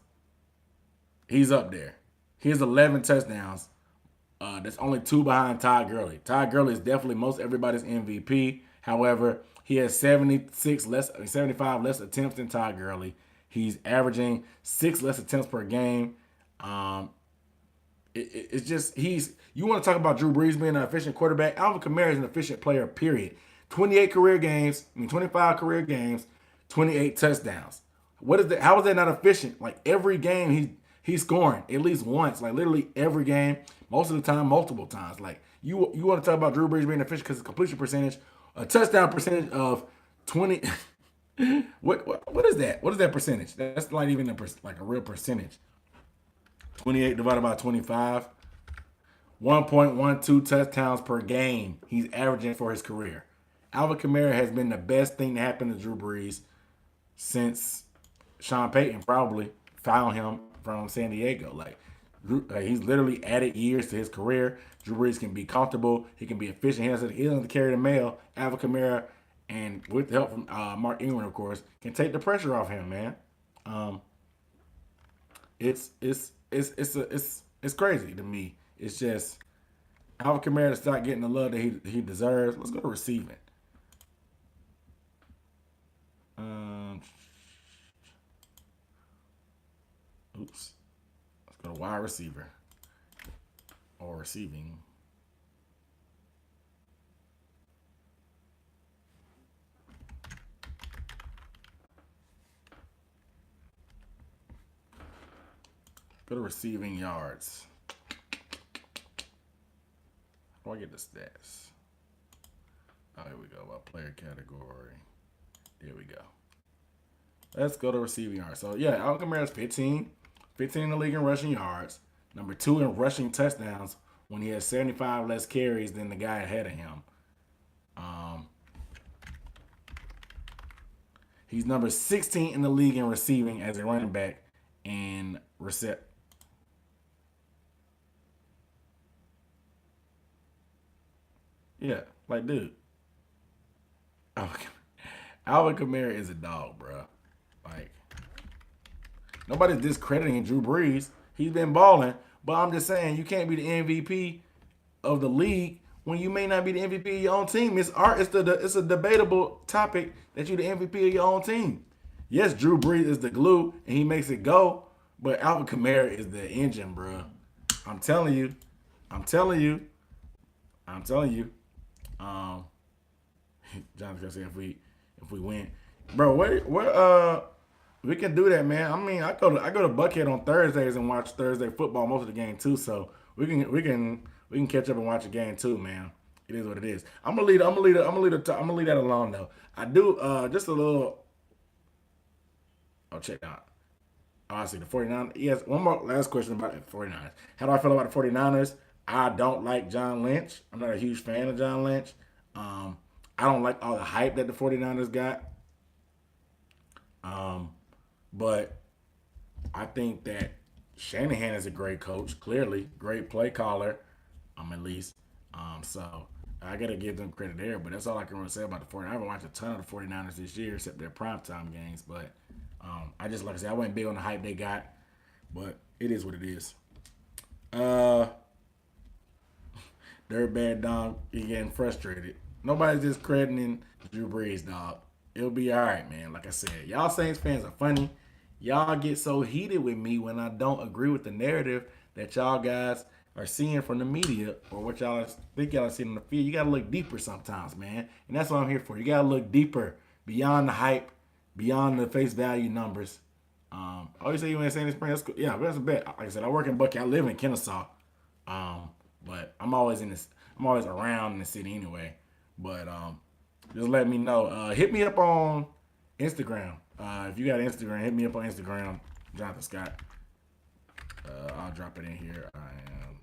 he's up there. He has 11 touchdowns. That's only 2 behind Todd Gurley. Todd Gurley is definitely most everybody's MVP. However, he has 75 less attempts than Todd Gurley. He's averaging 6 less attempts per game. It's just you want to talk about Drew Brees being an efficient quarterback. Alvin Kamara is an efficient player, period. 25 career games, 28 touchdowns. What is that? How is that not efficient? Like, every game he's scoring at least once. Like, literally every game, most of the time, multiple times. Like, you want to talk about Drew Brees being efficient because his completion percentage, a touchdown percentage of 20. What is that? What is that percentage? That's not even a real percentage. 28 divided by 25. 1.12 touchdowns per game he's averaging for his career. Alvin Kamara has been the best thing to happen to Drew Brees since Sean Payton probably found him from San Diego. Like, he's literally added years to his career. Drew Brees can be comfortable. He can be efficient. He doesn't have to carry the mail. Alvin Kamara, and with the help from Mark Ingram, of course, can take the pressure off him, man. It's crazy to me. It's just Alvin Kamara to start getting the love that he deserves. Let's go to receiving. Oops. Let's go to wide receiver or receiving. Go to receiving yards. How do I get the stats? Oh, here we go. About player category. There we go. Let's go to receiving yards. So, yeah, Alvin Kamara is 15 in the league in rushing yards. Number 2 in rushing touchdowns when he has 75 less carries than the guy ahead of him. He's number 16 in the league in receiving as a running back and reception. Yeah, like, dude. Alvin Kamara is a dog, bro. Like, nobody's discrediting Drew Brees. He's been balling, but I'm just saying you can't be the MVP of the league when you may not be the MVP of your own team. It's a debatable topic that you're the MVP of your own team. Yes, Drew Brees is the glue and he makes it go, but Alvin Kamara is the engine, bro. I'm telling you. John's gonna say if we win, bro. We can do that, man. I mean, I go to Buckhead on Thursdays and watch Thursday football most of the game too. So we can catch up and watch a game too, man. It is what it is. I'm gonna leave that alone though. I do just a little. Oh, check out. Oh, I see the 49ers. Yes, one more last question about the 49ers. How do I feel about the 49ers? I don't like John Lynch. I'm not a huge fan of John Lynch. I don't like all the hype that the 49ers got. But I think that Shanahan is a great coach, clearly. Great play caller, at least. So I got to give them credit there. But that's all I can really say about the 49ers. I haven't watched a ton of the 49ers this year except their primetime games. But like I said, I wasn't big on the hype they got. But it is what it is. Dirtbag Dom, he getting frustrated. Nobody's discrediting Drew Brees, dog. It'll be all right, man. Like I said, y'all Saints fans are funny. Y'all get so heated with me when I don't agree with the narrative that y'all guys are seeing from the media or what y'all think y'all are seeing on the field. You gotta look deeper sometimes, man. And that's what I'm here for. You gotta look deeper beyond the hype, beyond the face value numbers. Oh, you say you ain't saying this spring? That's cool. Yeah, that's a bet. Like I said, I work in Bucky. I live in Kennesaw. But I'm always in this. I'm always around in the city anyway. But just let me know. Hit me up on Instagram. If you got Instagram, hit me up on Instagram, Jonathan Scott. I'll drop it in here. I am.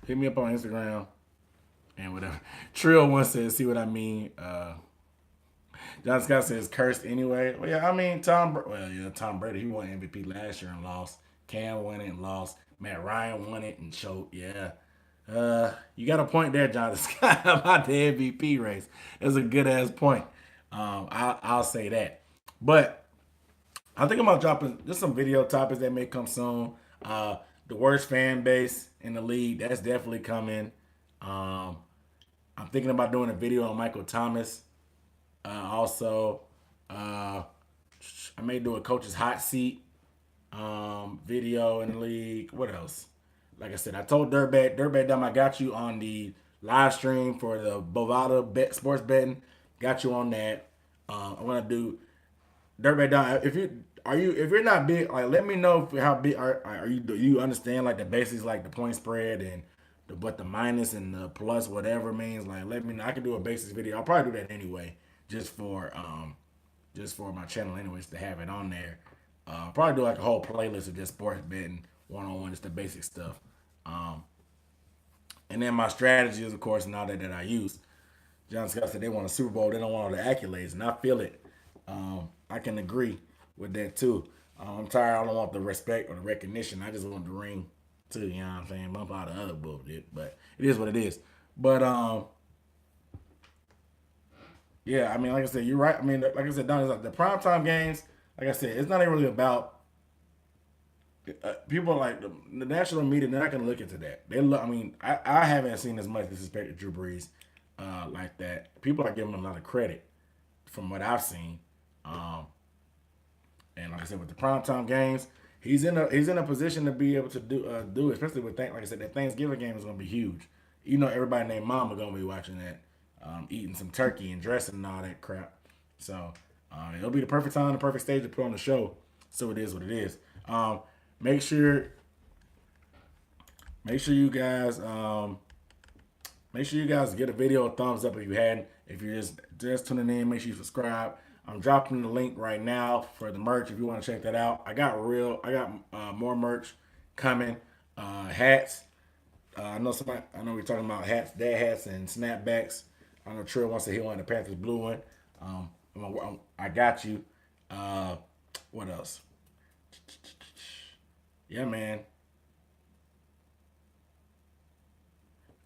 Hit me up on Instagram and whatever. Trill one says, see what I mean. John Scott says cursed anyway. Well, yeah, I mean Tom Brady, he won MVP last year and lost. Cam won it and lost. Matt Ryan won it and choked. Yeah. You got a point there, John Scott, about the MVP race. That's a good ass point. I'll say that. But I think I'm gonna drop just some video topics that may come soon. The worst fan base in the league, that's definitely coming. Um, I'm thinking about doing a video on Michael Thomas. Also, I may do a coach's hot seat video in the league. What else? Like I said, I told Dirtbag Dumb, I got you on the live stream for the Bovada sports betting. Got you on that. I'm gonna do Dirtbag Dumb. If you're not big, like let me know how big are you. Do you understand like the basics, like the point spread and what the minus and the plus whatever means? Like let me know. I can do a basics video. I'll probably do that anyway, just for my channel anyways to have it on there. Probably do like a whole playlist of just sports betting one on one, just the basic stuff. Um, and then my strategy is, of course, now that I use. John Scott said they want a Super Bowl, they don't want all the accolades, and I feel it. I can agree with that too. I'm tired. I don't want the respect or the recognition. I just want the ring too. You know what I'm saying? Bump out the other bullshit, but it is what it is. But yeah, I mean, like I said, you're right. I mean, like I said, Don, the primetime games. Like I said, it's not even really about people like the national media. They're not going to look into that. They look. I mean, I haven't seen as much disrespect to Drew Brees like that. People are giving him a lot of credit from what I've seen. Um, and like I said, with the primetime games, he's in a position to be able to do it, especially with like I said, that Thanksgiving game is going to be huge. You know, everybody named Mama going to be watching that, eating some turkey and dressing and all that crap. So it'll be the perfect time, the perfect stage to put on the show. So it is what it is. Make sure, make sure you guys, make sure you guys get a video a thumbs up if you hadn't. If you're just tuning in, make sure you subscribe. I'm dropping the link right now for the merch if you want to check that out. I got more merch coming. Hats. I know we're talking about hats, dad hats, and snapbacks. I know Trill wants to hit one, the Panthers blue one. I got you. What else? Yeah, man.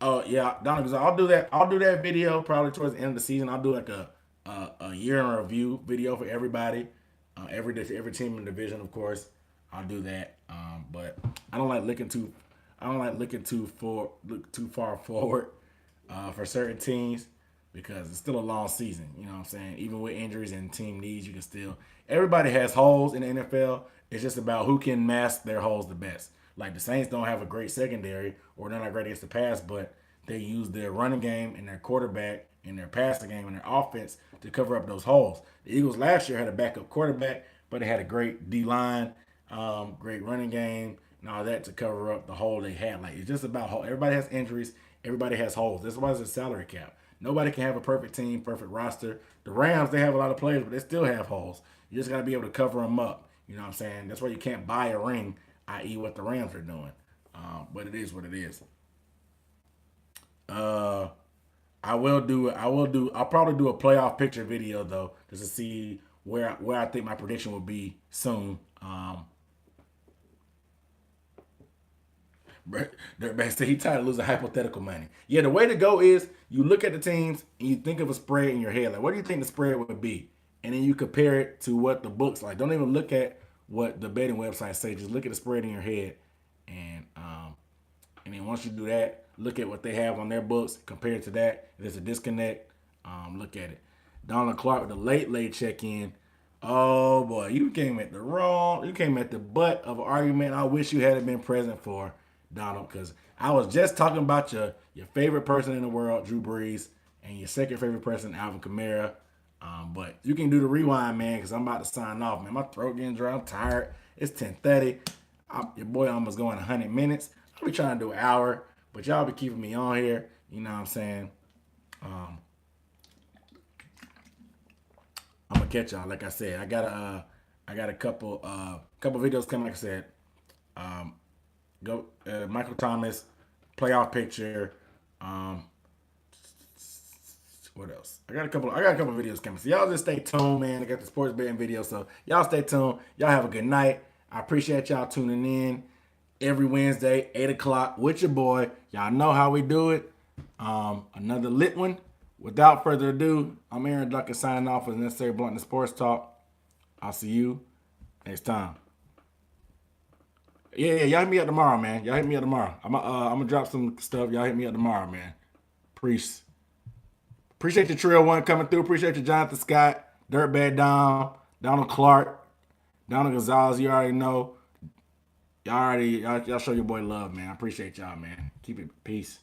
Oh yeah, Donna, because I'll do that. I'll do that video probably towards the end of the season. I'll do like a year in review video for everybody, every team in the division, of course. I'll do that. But I don't like looking too, I don't like look too far forward for certain teams because it's still a long season. You know what I'm saying? Even with injuries and team needs, you can still. Everybody has holes in the NFL. It's just about who can mask their holes the best. Like the Saints don't have a great secondary, or they're not great against the pass, but they use their running game and their quarterback and their passing game and their offense to cover up those holes. The Eagles last year had a backup quarterback, but they had a great D line, great running game, and all that to cover up the hole they had. Like it's just about hole. Everybody has injuries. Everybody has holes. That's why it's a salary cap. Nobody can have a perfect team, perfect roster. The Rams, they have a lot of players, but they still have holes. You just got to be able to cover them up. You know what I'm saying? That's why you can't buy a ring, i.e., what the Rams are doing. But it is what it is. Uh, I will do. I will do. I'll probably do a playoff picture video though, just to see where I think my prediction will be soon. Dirtbag said he tired of losing hypothetical money. Yeah, the way to go is you look at the teams and you think of a spread in your head. Like, what do you think the spread would be? And then you compare it to what the books like. Don't even look at what the betting websites say. Just look at the spread in your head, and and then once you do that, look at what they have on their books, compare it to that. If there's a disconnect, Look at it. Donald Clark with the late check-in. Oh boy, you came at the butt of an argument I wish you had been present for, Donald, because I was just talking about your favorite person in the world, Drew Brees, and your second favorite person, Alvin Kamara. But you can do the rewind, man, because I'm about to sign off, man. My throat getting dry. I'm tired. It's 10:30. Your boy almost going 100 minutes. I'll be trying to do an hour, but y'all be keeping me on here. You know what I'm saying? Um, I'm gonna catch y'all. Like I said, I got a couple videos coming. Like I said, um, go Michael Thomas playoff picture. Um, what else? I got a couple videos coming. So y'all just stay tuned, man. I got the sports betting video. So y'all stay tuned. Y'all have a good night. I appreciate y'all tuning in every Wednesday, 8 o'clock with your boy. Y'all know how we do it. Another lit one. Without further ado, I'm Aaron Duncan signing off with Necessary Blunt and Sports Talk. I'll see you next time. Yeah, y'all hit me up tomorrow, man. Y'all hit me up tomorrow. I'm gonna drop some stuff. Y'all hit me up tomorrow, man. Priest. Appreciate your Trill One coming through. Appreciate your Jonathan Scott, Dirtbag Dom, Donald Clark, Donald Gonzalez. You already know. Y'all show your boy love, man. I appreciate y'all, man. Keep it peace.